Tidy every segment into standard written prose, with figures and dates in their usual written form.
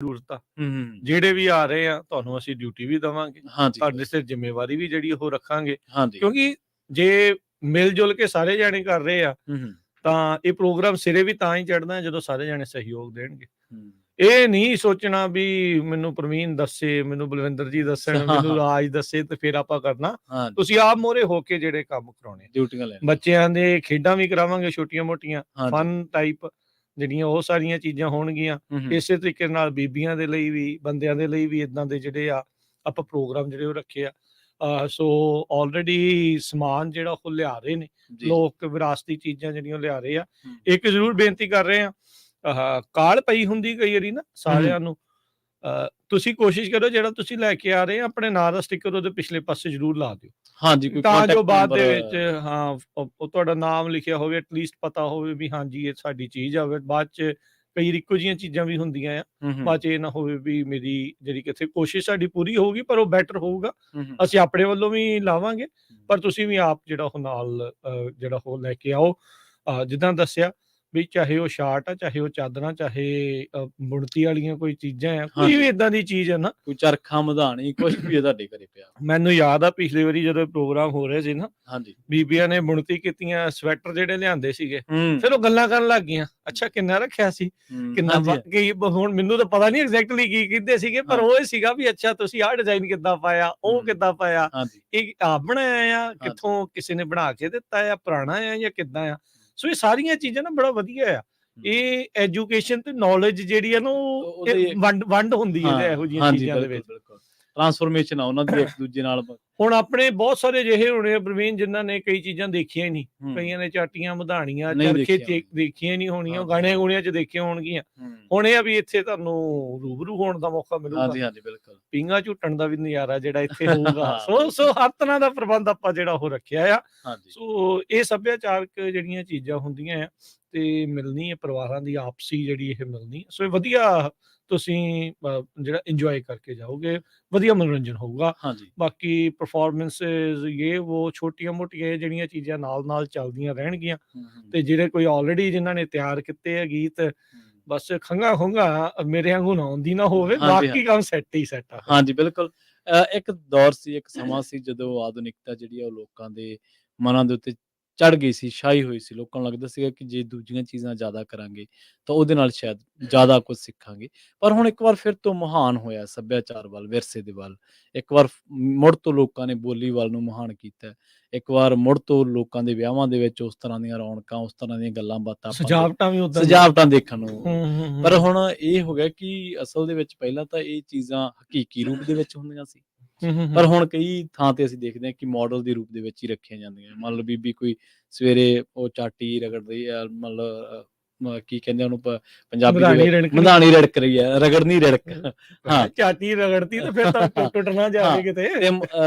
ਜ਼ਰੂਰਤ ਆ। ਹੂੰ। ਜਿਹੜੇ ਵੀ ਆ ਰਹੇ ਆ ਤੁਹਾਨੂੰ ਅਸੀਂ ਡਿਊਟੀ ਵੀ ਦੇਵਾਂਗੇ, ਹਾਂਜੀ, ਤੁਹਾਡੇ ਸਿਰ ਜ਼ਿੰਮੇਵਾਰੀ ਵੀ ਜਿਹੜੀ ਉਹ ਰੱਖਾਂਗੇ। ਹਾਂਜੀ। ਕਿਉਂਕਿ ਜੇ ਮਿਲ ਜੁਲ ਕੇ ਸਾਰੇ ਜਾਣੇ ਕਰ ਰਹੇ ਆ ਹੂੰ। ਤਾਂ ਇਹ ਪ੍ਰੋਗਰਾਮ ਸਿਰੇ ਵੀ ਤਾਂ ਹੀ ਚੜ੍ਹਨਾ ਜਦੋਂ ਸਾਰੇ ਜਾਣੇ ਸਹਿਯੋਗ ਦੇਣਗੇ। ਹੂੰ। ਇਹ ਨਹੀਂ ਸੋਚਣਾ ਵੀ ਮੈਨੂੰ ਪ੍ਰਵੀਨ ਦੱਸੇ, ਮੈਨੂੰ ਬਲਵਿੰਦਰ ਜੀ ਦੱਸਣ, ਹਾਂ, ਮੈਨੂੰ ਹਾਂ। ਰਾਜ ਦੱਸੇ ਤੇ ਫਿਰ ਆਪਾਂ ਕਰਨਾ। ਹਾਂਜੀ, ਤੁਸੀਂ ਆਪ ਮੋਹਰੇ ਹੋ ਕੇ ਜਿਹੜੇ ਕੰਮ ਕਰਾਉਣੇ। ਡਿਊਟੀਆਂ ਲੈਣੀਆਂ। ਬੱਚਿਆਂ ਦੇ ਖੇਡਾਂ ਵੀ ਕਰਾਵਾਂਗੇ ਛੋਟੀਆਂ-ਮੋਟੀਆਂ, ਹਾਂਜੀ। ਫਨ ਟਾਈਪ ਜਿਹੜੀਆਂ ਉਹ ਸਾਰੀਆਂ ਚੀਜ਼ਾਂ ਹੋਣਗੀਆਂ। ਹੂੰ, ਹੂੰ। ਇਸੇ ਤਰੀਕੇ ਨਾਲ ਬੀਬੀਆਂ ਦੇ ਲਈ ਵੀ, ਬੰਦਿਆਂ ਦੇ ਲਈ ਵੀ ਇਦਾਂ ਦੇ ਜਿਹੜੇ ਆ ਆਪਾਂ ਪ੍ਰੋਗਰਾਮ ਜਿਹੜੇ ਉਹ ਰੱਖੇ ਆ। ਸੋ ਆਲਰੇਡੀ ਸਮਾਨ ਜਿਹੜਾ ਉਹ ਲਿਆ ਰਹੇ ਨੇ ਜੀ। ਲੋਕ, ਵਿਰਾਸਤੀ ਚੀਜ਼ਾਂ ਜਿਹੜੀਆਂ ਉਹ ਲਿਆ ਰਹੇ ਆ। ਹੂੰ। ਇੱਕ ਜ਼ਰੂਰ ਬੇਨਤੀ ਕਰ ਰਹੇ ਆ, ਕਾਹਲ ਪਈ ਹੁੰਦੀ ਕਈ ਵਾਰੀ ਨਾ ਸਾਰਿਆਂ ਨੂੰ, ਤੁਸੀਂ ਕੋਸ਼ਿਸ਼ ਕਰੋ ਜਿਹੜਾ ਤੁਸੀਂ ਲੈ ਕੇ ਆ ਰਹੇ ਆ ਆਪਣੇ ਨਾਂ ਦਾ ਸਟicker ਉਹਦੇ ਪਿਛਲੇ ਪਾਸੇ ਜ਼ਰੂਰ ਲਾ ਦਿਓ, ਹਾਂਜੀ, ਕੋਈ ਤਾਂ ਜੋ ਕੰਟੈਕਟ ਬਾਅਦ ਨੰਬਰ। ਦੇ ਵਿੱਚ ਉਹ ਤੁਹਾਡਾ ਨਾਮ ਲਿਖਿਆ ਹੋਵੇ, ਐਟਲੀਸਟ ਪਤਾ ਹੋਵੇ ਵੀ ਹਾਂਜੀ ਇਹ ਸਾਡੀ ਚੀਜ਼ ਆ। ਬਾਅਦ 'ਚ ਕਈ ਇੱਕੋ ਜਿਹੀਆਂ ਚੀਜ਼ਾਂ ਵੀ ਹੁੰਦੀਆਂ ਆ, ਹੂੰ, ਹੂੰ। ਬਾਅਦ 'ਚ ਇਹ ਨਾ ਹੋਵੇ ਵੀ ਮੇਰੀ ਜਿਹੜੀ ਕਿਤੇ ਕੋਸ਼ਿਸ਼ ਸਾਡੀ ਪੂਰੀ ਹੋਊਗੀ ਪਰ ਉਹ ਬੈਟਰ ਹੋਊਗਾ। ਹੂੰ, ਹੂੰ। ਅਸੀਂ ਆਪਣੇ ਵੱਲੋਂ ਵੀ ਲਾਵਾਂਗੇ, ਪਰ ਤੁਸੀਂ ਵੀ ਆਪ ਜਿਹੜਾ ਉਹ ਨਾਲ ਜਿਹੜਾ ਉਹ ਲੈ ਕੇ ਆਓ। ਜਿੱਦਾਂ ਦੱਸਿਆ ਵੀ ਚਾਹੇ ਉਹ ਸ਼ਾਰਟ ਆ, ਚਾਹੇ ਉਹ ਚਾਦਰਾਂ, ਚਾਹੇ ਬੁਣਤੀ ਵਾਲੀਆਂ ਕੋਈ ਚੀਜ਼ਾਂ ਆ, ਕੋਈ ਵੀ ਇਦਾਂ ਦੀ ਚੀਜ਼ ਹੈ ਨਾ। ਕੋਈ ਚਰਖਾ, ਮਧਾਣੀ, ਕੁਛ ਵੀ ਹੈ ਤੁਹਾਡੇ ਘਰੇ ਪਿਆ। ਮੈਨੂੰ ਯਾਦ ਆ ਪਿਛਲੀ ਵਾਰੀ ਜਦੋਂ ਪ੍ਰੋਗਰਾਮ ਹੋ ਰਹੇ ਸੀ ਨਾ, ਹਾਂਜੀ। ਬੀਬੀਆਂ ਨੇ ਬੁਣਤੀ ਕੀਤੀਆਂ, ਸਵੈਟਰ ਜਿਹੜੇ ਲਿਆਂਦੇ ਸੀਗੇ, ਹੂੰ। ਫਿਰ ਉਹ ਗੱਲਾਂ ਕਰਨ ਲੱਗ ਗਈਆਂ, ਅੱਛਾ ਕਿੰਨਾ ਰੱਖਿਆ ਸੀ, ਕਿੰਨਾ ਹਾਂਜੀ। ਬਾਕੀ ਹੁਣ ਮੈਨੂੰ ਤਾਂ ਪਤਾ ਨਹੀਂ ਐਗਜ਼ੈਕਟਲੀ ਕੀ ਕਹਿੰਦੇ ਸੀਗੇ, ਪਰ ਉਹ ਸੀਗਾ ਵੀ ਅੱਛਾ ਤੁਸੀਂ ਆਹ ਡਿਜ਼ਾਈਨ ਕਿੱਦਾਂ ਪਾਇਆ, ਉਹ ਕਿੱਦਾਂ ਪਾਇਆ, ਹਾਂਜੀ। ਇਹ ਆਪ ਬਣਾਇਆ ਆ, ਕਿੱਥੋਂ ਕਿਸੇ ਨੇ ਬਣਾ ਕੇ ਦਿੱਤਾ ਆ, ਪੁਰਾਣਾ ਆ ਜਾਂ ਕਿੱਦਾਂ ਆ। ਸੋ ਇਹ ਸਾਰੀਆਂ ਚੀਜ਼ਾਂ ਨਾ ਬੜਾ ਵਧੀਆ ਆ। ਇਹ ਐਜੂਕੇਸ਼ਨ ਤੇ ਨੌਲੇਜ ਜਿਹੜੀ ਆ ਨਾ ਉਹ ਵੰਡ ਹੁੰਦੀ ਹੈ ਇਹੋ ਜਿਹੀਆਂ ਚੀਜ਼ਾਂ ਦੇ ਵਿੱਚ। ਬਿਲਕੁਲ ਟਰਾਂਸਫਰਮੇਸ਼ਨ ਆ ਉਹਨਾਂ ਦੀ ਇੱਕ ਦੂਜੇ ਨਾਲ। ਹੁਣ ਆਪਣੇ ਬਹੁਤ ਸਾਰੇ ਅਜਿਹੇ ਹੋਣੇ ਆ ਪ੍ਰਵੀਨ ਜਿਨ੍ਹਾਂ ਨੇ ਕਈ ਚੀਜ਼ਾਂ ਦੇਖੀਆਂ ਹੀ ਨਹੀਂ, ਕਈਆਂ ਨੇ ਚਾਟੀਆਂ, ਮਧਾਣੀਆਂ, ਚਰਖੇ ਦੇਖੀਆਂ ਹੀ ਨਹੀਂ ਹੋਣੀਆਂ, ਗਾਣੇ ਗੂਣਿਆਂ 'ਚ ਦੇਖੀਆਂ ਹੋਣਗੀਆਂ। ਹੁਣ ਇਹ ਆ ਵੀ ਇੱਥੇ ਤੁਹਾਨੂੰ ਰੂਬਰੂ ਹੋਣ ਦਾ ਮੌਕਾ ਮਿਲੂਗਾ। ਹਾਂਜੀ, ਹਾਂਜੀ, ਬਿਲਕੁਲ। ਪੀਂਘਾਂ ਝੂਟਣ ਦਾ ਵੀ ਨਜ਼ਾਰਾ ਜਿਹੜਾ ਇੱਥੇ ਹੋਊਗਾ। ਸੋ ਹਰ ਤਰ੍ਹਾਂ ਦਾ ਪ੍ਰਬੰਧ ਆਪਾਂ ਜਿਹੜਾ ਉਹ ਰੱਖਿਆ ਆ। ਸੋ ਇਹ ਸੱਭਿਆਚਾਰਕ ਜਿਹੜੀਆਂ ਚੀਜ਼ਾਂ ਹੁੰਦੀਆਂ ਆ ਤੇ ਮਿਲਣੀ ਹੈ, ਪਰਿਵਾਰਾਂ ਦੀ ਆਪਸੀ ਜਿਹੜੀ ਇਹ ਮਿਲਣੀ। ਸੋ ਇਹ ਵਧੀਆ ਤੁਸੀਂ ਜਿਹੜਾ ਇੰਜੋਏ ਕਰਕੇ ਜਾਓਗੇ, ਵਧੀਆ ਮਨੋਰੰਜਨ ਹੋਊਗਾ। ਬਾਕੀ ਪਰਫਾਰਮੈਂਸਿਸ ਇਹ ਉਹ ਛੋਟੀਆਂ-ਮੋਟੀਆਂ ਜਿਹੜੀਆਂ ਚੀਜ਼ਾਂ ਨਾਲ ਚੱਲਦੀਆਂ ਰਹਿਣਗੀਆਂ। ਤੇ ਜਿਹੜੇ ਕੋਈ ਆਲਰੇਡੀ ਜਿਨ੍ਹਾਂ ਨੇ ਤਿਆਰ ਕੀਤੇ ਆ ਗੀਤ, ਬਸ ਖੰਘਾ ਮੇਰੇ ਵਾਂਗੂ ਨਾ ਆਉਂਦੀ ਨਾ ਹੋਵੇ, ਬਾਕੀ ਕੰਮ ਸੈੱਟ ਹੀ ਸੈੱਟ ਆ। ਹਾਂਜੀ, ਬਿਲਕੁਲ। ਇੱਕ ਦੌਰ ਸੀ, ਇੱਕ ਸਮਾਂ ਸੀ ਜਦੋਂ ਆਧੁਨਿਕਤਾ ਜਿਹੜੀ ਆ ਉਹ ਲੋਕਾਂ ਦੇ ਮਨਾਂ ਦੇ ਉੱਤੇ ਚੜ੍ਹ ਗਈ ਸੀ, ਛਾਈ ਹੋਈ ਸੀ। ਲੋਕਾਂ ਨੂੰ ਲੱਗਦਾ ਸੀਗਾ ਕਿ ਜੇ ਦੂਜੀਆਂ ਚੀਜ਼ਾਂ ਜ਼ਿਆਦਾ ਕਰਾਂਗੇ ਤਾਂ ਉਹਦੇ ਨਾਲ ਸ਼ਾਇਦ ਜ਼ਿਆਦਾ ਕੁਝ ਸਿੱਖਾਂਗੇ। ਪਰ ਹੁਣ ਇੱਕ ਵਾਰ ਫਿਰ ਤੋਂ ਮਹਾਨ ਹੋਇਆ ਸੱਭਿਆਚਾਰ ਵੱਲ, ਵਿਰਸੇ ਦੇ ਵੱਲ। ਇੱਕ ਵਾਰ ਮੁੜ ਤੋਂ ਲੋਕਾਂ ਨੇ ਬੋਲੀ ਵੱਲ ਨੂੰ ਮਹਾਨ ਕੀਤਾ। ਇੱਕ ਵਾਰ ਮੁੜ ਤੋਂ ਲੋਕਾਂ ਦੇ ਵਿਆਹਾਂ ਦੇ ਵਿੱਚ ਉਸ ਤਰ੍ਹਾਂ ਦੀਆਂ ਰੌਣਕਾਂ, ਉਸ ਤਰ੍ਹਾਂ ਦੀਆਂ ਗੱਲਾਂ ਬਾਤਾਂ, ਸਜਾਵਟਾਂ ਦੇਖਣ ਨੂੰ। ਪਰ ਹੁਣ ਇਹ ਹੋ ਗਿਆ ਕਿ ਅਸਲ ਦੇ ਵਿੱਚ ਪਹਿਲਾਂ ਤਾਂ ਇਹ ਚੀਜ਼ਾਂ ਹਕੀਕੀ ਰੂਪ ਦੇ ਵਿੱਚ ਹੁੰਦੀਆਂ ਸੀ, ਪਰ ਹੁਣ ਕਈ ਥਾਂ ਤੇ ਅਸੀਂ ਦੇਖਦੇ ਹਾਂ ਕਿ ਮਾਡਲ ਦੇ ਰੂਪ ਦੇ ਵਿੱਚ ਹੀ ਰੱਖੀਆਂ ਜਾਂਦੀਆਂ। ਮੰਨ ਲਓ ਬੀਬੀ ਕੋਈ ਸਵੇਰੇ ਉਹ ਚਾਟੀ ਰਗੜਦੀ ਆ, ਮਤਲਬ ਕੀ ਕਹਿੰਦੇ ਉਹਨੂੰ ਪੰਜਾਬੀ ਮਧਾਣੀ ਰੜਕ ਰਹੀ ਹੈ, ਰਗੜਨੀ ਰੜਕ। ਚਾਟੀ ਰਗੜਤੀ ਤੇ ਫਿਰ ਤਾਂ ਟੁੱਟ ਨਾ ਜਾਵੇ ਕਿਤੇ।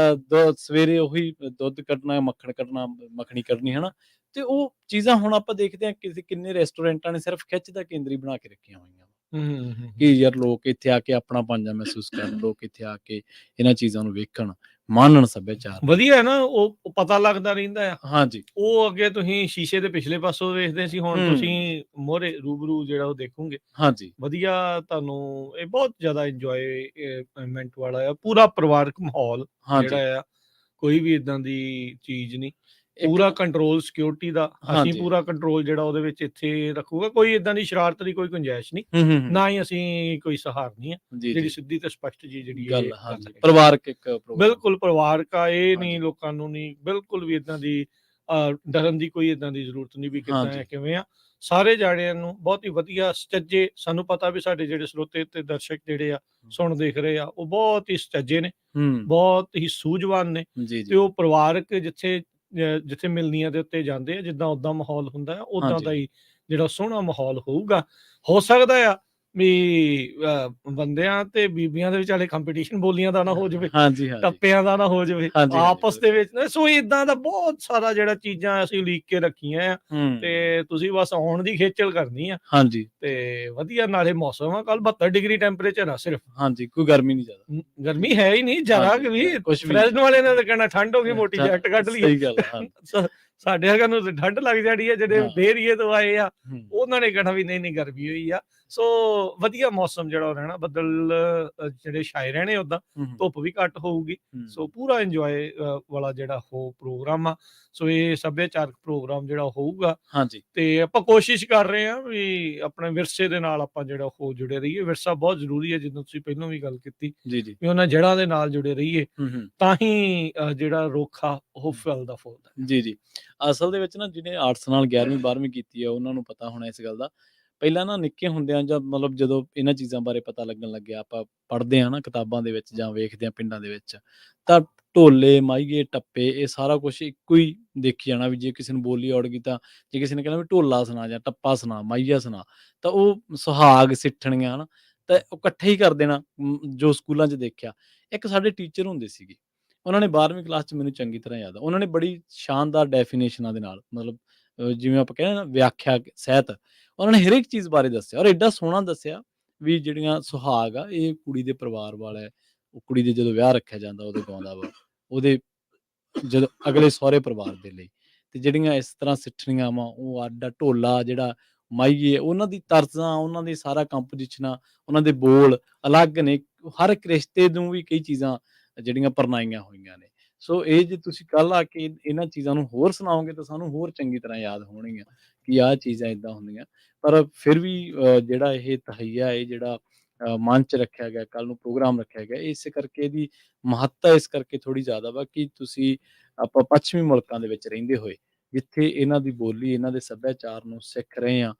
ਸਵੇਰੇ ਉਹੀ ਦੁੱਧ ਕੱਢਣਾ, ਮੱਖਣ ਕੱਢਣਾ, ਮੱਖਣੀ ਕੱਢਣੀ, ਹਨਾ। ਤੇ ਉਹ ਚੀਜ਼ਾਂ ਹੁਣ ਆਪਾਂ ਦੇਖਦੇ ਹਾਂ ਕਿੰਨੇ ਰੈਸਟੋਰੈਂਟਾਂ ਨੇ ਸਿਰਫ ਖਿੱਚ ਦਾ ਕੇਂਦਰੀ ਬਣਾ ਕੇ ਰੱਖੀਆਂ ਹੋਈਆਂ ਕਿ ਯਾਰ ਲੋਕ ਇੱਥੇ ਆ ਕੇ ਆਪਣਾ ਪੰਜਾ ਮਹਿਸੂਸ ਕਰਨ, ਲੋਕ ਇੱਥੇ ਆ ਕੇ ਇਹਨਾਂ ਚੀਜ਼ਾਂ ਨੂੰ ਵੇਖਣ, ਮਾਣਨ ਸੱਭਿਆਚਾਰ। ਵਧੀਆ ਹੈ ਨਾ, ਉਹ ਪਤਾ ਲੱਗਦਾ ਰਹਿੰਦਾ ਆ। ਹਾਂਜੀ। ਉਹ ਅੱਗੇ ਤੁਸੀਂ ਸ਼ੀਸ਼ੇ ਦੇ ਪਿਛਲੇ ਪਾਸੋਂ ਵੇਖਦੇ ਸੀ, ਹੁਣ ਤੁਸੀਂ ਮੋਹਰੇ ਰੂਬਰੂ ਜਿਹੜਾ ਉਹ ਦੇਖੋਗੇ। ਹਾਂਜੀ। ਵਧੀਆ, ਤੁਹਾਨੂੰ ਇਹ ਬਹੁਤ ਜ਼ਿਆਦਾ ਇੰਜੋਏਮੈਂਟ ਵਾਲਾ ਆ, ਪੂਰਾ ਪਰਿਵਾਰਕ ਮਾਹੌਲ ਜਿਹੜਾ ਆ। ਕੋਈ ਵੀ ਏਦਾਂ ਦੀ ਚੀਜ਼ ਨਹੀਂ, ਪੂਰਾ ਕੰਟਰੋਲ ਸਿਕਿਉਰਿਟੀ ਦਾ। ਅਸੀਂ ਪੂਰਾ ਕੰਟਰੋਲ ਜਿਹੜਾ ਉਹਦੇ ਵਿੱਚ ਇੱਥੇ ਰੱਖੂਗਾ। ਕੋਈ ਏਦਾਂ ਦੀ ਸ਼ਰਾਰਤ ਦੀ ਕੋਈ ਗੁੰਜਾਇਸ਼ ਨਹੀਂ, ਨਾ ਹੀ ਅਸੀਂ ਕੋਈ ਸਹਾਰਨੀ ਆ। ਜਿਹੜੀ ਸਿੱਧੀ ਤੇ ਸਪਸ਼ਟ ਜੀ ਜਿਹੜੀ ਗੱਲ, ਪਰਿਵਾਰਕ ਬਿਲਕੁਲ ਪਰਿਵਾਰਕ ਆ। ਇਹ ਨਹੀਂ ਲੋਕਾਂ ਨੂੰ ਨਹੀਂ ਬਿਲਕੁਲ ਵੀ ਏਦਾਂ ਦੀ ਡਰਨ ਦੀ ਕੋਈ ਏਦਾਂ ਦੀ ਜ਼ਰੂਰਤ ਨਹੀਂ ਵੀ ਕਿੱਦਾਂ ਆ ਕਿਵੇਂ ਆ। ਸਾਰੇ ਜਾਣਿਆਂ ਨੂੰ ਬਹੁਤ ਹੀ ਵਧੀਆ ਸੁਚੱਜੇ, ਸਾਨੂੰ ਪਤਾ ਵੀ ਸਾਡੇ ਜਿਹੜੇ ਸਰੋਤੇ ਤੇ ਦਰਸ਼ਕ ਜਿਹੜੇ ਆ ਸੁਣ ਦੇਖ ਰਹੇ ਆ, ਉਹ ਬਹੁਤ ਹੀ ਸੁਚੱਜੇ ਨੇ, ਬਹੁਤ ਹੀ ਸੂਝਵਾਨ ਨੇ। ਤੇ ਉਹ ਪਰਿਵਾਰਕ ਜਿੱਥੇ ਮਿਲਣੀਆਂ ਦੇ ਉੱਤੇ ਜਾਂਦੇ ਆ, ਜਿੱਦਾਂ ਓਦਾਂ ਮਾਹੌਲ ਹੁੰਦਾ ਆ, ਓਦਾਂ ਦਾ ਹੀ ਜਿਹੜਾ ਸੋਹਣਾ ਮਾਹੌਲ ਹੋਊਗਾ। ਹੋ ਸਕਦਾ ਆ ਵੀ ਬੰਦਿਆਂ ਤੇ ਬੀਬੀਆਂ ਦੇ ਵਿਚਾਲੇ ਕੰਪੀਟੀਸ਼ਨ ਬੋਲੀਆਂ ਦਾ ਨਾ ਹੋ ਜਾਵੇ, ਟੱਪਿਆਂ ਦਾ ਨਾ ਹੋ ਜਾਵੇ ਆਪਸ ਦੇ ਵਿੱਚ। ਸੋ ਏਦਾਂ ਦਾ ਬਹੁਤ ਸਾਰਾ ਜਿਹੜਾ ਚੀਜ਼ਾਂ ਅਸੀਂ ਉਲੀਕ ਕੇ ਰੱਖੀਆਂ ਆ, ਤੇ ਤੁਸੀਂ ਬਸ ਆਉਣ ਦੀ ਖੇਚਲ ਕਰਨੀ ਆ। ਤੇ ਵਧੀਆ ਨਾਲੇ ਮੌਸਮ ਆ, ਕੱਲ 72 ਡਿਗਰੀ ਟੈਂਪਰੇਚਰ ਆ ਸਿਰਫ। ਕੋਈ ਗਰਮੀ ਨਹੀਂ ਜ਼ਿਆਦਾ, ਗਰਮੀ ਹੈ ਹੀ ਨਹੀਂ ਜ਼ਿਆਦਾ। ਵੀ ਫਰੈਜ਼ਨ ਵਾਲੇ ਨੇ ਤਾਂ ਕਹਿਣਾ ਠੰਡ ਹੋ ਗਈ, ਮੋਟੀ ਜੈਕਟ ਕੱਢ ਲਈ। ਸਾਡੇ ਵਰਗਿਆਂ ਨੂੰ ਤਾਂ ਠੰਡ ਲੱਗ ਜਾਣੀ ਹੈ, ਜਿਹੜੇ ਹਾਂ। ਏਰੀਏ ਤੋਂ ਆਏ ਆ ਹੂੰ। ਉਹਨਾਂ ਨੇ ਕਹਿਣਾ ਵੀ ਨਹੀਂ ਗਰਮੀ ਹੋਈ ਆ। ਸੋ ਵਧੀਆ ਮੌਸਮ ਜਿਹੜਾ ਉਹ ਰਹਿਣਾ, ਬੱਦਲ ਜਿਹੜੇ ਛਾਏ ਰਹਿਣੇ, ਓਦਾਂ ਹੂੰ, ਹੂੰ, ਧੁੱਪ ਵੀ ਘੱਟ ਹੋਊਗੀ। ਸੋ ਹੂੰ। ਪੂਰਾ ਇੰਜੋਏ ਵਾਲਾ ਜਿਹੜਾ ਉਹ ਪ੍ਰੋਗਰਾਮ ਆ। ਸੋ ਇਹ ਸੱਭਿਆਚਾਰਕ ਪ੍ਰੋਗਰਾਮ ਜਿਹੜਾ ਹੋਊਗਾ, ਹਾਂਜੀ। ਤੇ ਆਪਾਂ ਕੋਸ਼ਿਸ਼ ਕਰ ਰਹੇ ਹਾਂ ਵੀ ਆਪਣੇ ਵਿਰਸੇ ਦੇ ਨਾਲ ਆਪਾਂ ਜਿਹੜਾ ਉਹ ਜੁੜੇ ਰਹੀਏ। ਵਿਰਸਾ ਬਹੁਤ ਜ਼ਰੂਰੀ ਹੈ, ਜਿੱਦਾਂ ਤੁਸੀਂ ਪਹਿਲਾਂ ਵੀ ਗੱਲ ਕੀਤੀ ਜੀ, ਜੀ। ਵੀ ਉਹਨਾਂ ਜੜ੍ਹਾਂ ਦੇ ਨਾਲ ਜੁੜੇ ਰਹੀਏ, ਹੂੰ, ਹੂੰ। ਤਾਂ ਹੀ ਜਿਹੜਾ ਰੁੱਖ ਆ ਉਹ ਫਲਦਾ ਫੁੱਲਦਾ। ਜੀ, ਜੀ। ਅਸਲ ਦੇ ਵਿੱਚ ਨਾ ਜਿਹਨੇ ਆਰਟਸ ਨਾਲ 11ਵੀਂ 12ਵੀਂ ਕੀਤੀ ਹੈ ਉਹਨਾਂ ਨੂੰ ਪਤਾ ਹੋਣਾ ਇਸ ਗੱਲ ਦਾ। ਪਹਿਲਾਂ ਨਾ ਨਿੱਕੇ ਹੁੰਦਿਆਂ ਜਾਂ ਮਤਲਬ ਜਦੋਂ ਇਹਨਾਂ ਚੀਜ਼ਾਂ ਬਾਰੇ ਪਤਾ ਲੱਗਣ ਲੱਗਿਆ, ਆਪਾਂ ਪੜ੍ਹਦੇ ਹਾਂ ਨਾ ਕਿਤਾਬਾਂ ਦੇ ਵਿੱਚ ਜਾਂ ਵੇਖਦੇ ਹਾਂ ਪਿੰਡਾਂ ਦੇ ਵਿੱਚ, ਤਾਂ ਢੋਲੇ, ਮਾਹੀਏ, ਟੱਪੇ ਇਹ ਸਾਰਾ ਕੁਛ ਇੱਕੋ ਹੀ ਦੇਖੀ ਜਾਣਾ ਵੀ ਜੇ ਕਿਸੇ ਨੂੰ ਬੋਲੀ ਆਉੜ ਗਈ ਤਾਂ ਜੇ ਕਿਸੇ ਨੇ ਕਹਿਣਾ ਵੀ ਢੋਲਾ ਸੁਣਾ ਜਾਂ ਟੱਪਾ ਸੁਣਾ, ਮਾਹੀਆ ਸੁਣਾ, ਤਾਂ ਉਹ ਸੁਹਾਗ ਸਿੱਠਣੀਆਂ ਹਨਾ, ਤਾਂ ਉਹ ਇਕੱਠੇ ਹੀ ਕਰ ਦੇਣਾ। ਜੋ ਸਕੂਲਾਂ 'ਚ ਦੇਖਿਆ। ਇੱਕ ਸਾਡੇ ਟੀਚਰ ਹੁੰਦੇ ਸੀਗੇ, ਉਹਨਾਂ ਨੇ 12ਵੀਂ ਕਲਾਸ 'ਚ ਮੈਨੂੰ ਚੰਗੀ ਤਰ੍ਹਾਂ ਯਾਦ ਆ। ਉਹਨਾਂ ਨੇ ਬੜੀ ਸ਼ਾਨਦਾਰ ਡੈਫੀਨੇਸ਼ਨਾਂ ਦੇ ਨਾਲ ਮਤਲਬ ਜਿਵੇਂ ਆਪਾਂ ਕਹਿੰਦੇ ਨਾ ਵਿਆਖਿਆ ਸਹਿਤ, ਉਹਨਾਂ ਨੇ ਹਰ ਇੱਕ ਚੀਜ਼ ਬਾਰੇ ਦੱਸਿਆ ਔਰ ਐਡਾ ਸੋਹਣਾ ਦੱਸਿਆ ਵੀ ਜਿਹੜੀਆਂ ਸੁਹਾਗ ਆ ਇਹ ਕੁੜੀ ਦੇ ਪਰਿਵਾਰ ਵਾਲਾ ਹੈ। ਉਹ ਕੁੜੀ ਦੇ ਜਦੋਂ ਵਿਆਹ ਰੱਖਿਆ ਜਾਂਦਾ ਉਦੋਂ ਗਾਉਂਦਾ ਵਾ, ਉਹਦੇ ਜਦੋਂ ਅਗਲੇ ਸਹੁਰੇ ਪਰਿਵਾਰ ਦੇ ਲਈ। ਤੇ ਜਿਹੜੀਆਂ ਇਸ ਤਰ੍ਹਾਂ ਸਿੱਠਣੀਆਂ ਵਾ ਉਹ ਆਡਾ ਢੋਲਾ ਜਿਹੜਾ ਮਾਹੀਏ ਉਹਨਾਂ ਦੀ ਤਰਜ਼ਾਂ, ਉਹਨਾਂ ਦੀ ਸਾਰਾ ਕੰਪੋਜੀਸ਼ਨਾਂ, ਉਹਨਾਂ ਦੇ ਬੋਲ ਅਲੱਗ ਨੇ। ਹਰ ਇੱਕ ਰਿਸ਼ਤੇ ਨੂੰ ਵੀ ਕਈ ਚੀਜ਼ਾਂ ਜਿਹੜੀਆਂ ਪਰਨਾਈਆਂ ਹੋਈਆਂ ਨੇ। ਸੋ ਇਹ ਜੇ ਤੁਸੀਂ ਕੱਲ੍ਹ ਆ ਕੇ ਇਹਨਾਂ ਚੀਜ਼ਾਂ ਨੂੰ ਹੋਰ ਸੁਣਾਓਗੇ ਤਾਂ ਸਾਨੂੰ ਹੋਰ ਚੰਗੀ ਤਰ੍ਹਾਂ ਯਾਦ ਹੋਣਗੀਆਂ ਕਿ ਆਹ ਚੀਜ਼ਾਂ ਏਦਾਂ ਹੁੰਦੀਆਂ। ਪਰ ਫਿਰ ਵੀ ਜਿਹੜਾ ਇਹ ਤਹੱਈਆ ਇਹ ਜਿਹੜਾ ਮਨ 'ਚ ਰੱਖਿਆ ਗਿਆ, ਕੱਲ੍ਹ ਨੂੰ ਪ੍ਰੋਗਰਾਮ ਰੱਖਿਆ ਗਿਆ, ਇਸੇ ਕਰਕੇ ਇਹਦੀ ਮਹੱਤਤਾ ਇਸ ਕਰਕੇ ਥੋੜ੍ਹੀ ਜ਼ਿਆਦਾ ਵਾ ਕਿ ਤੁਸੀਂ ਆਪਾਂ ਪੱਛਮੀ ਮੁਲਕਾਂ ਦੇ ਵਿੱਚ ਰਹਿੰਦੇ ਹੋਏ, ਜਿੱਥੇ ਇਹਨਾਂ ਦੀ ਬੋਲੀ, ਇਹਨਾਂ ਦੇ ਸੱਭਿਆਚਾਰ ਨੂੰ ਸਿੱਖ ਰਹੇ ਹਾਂ,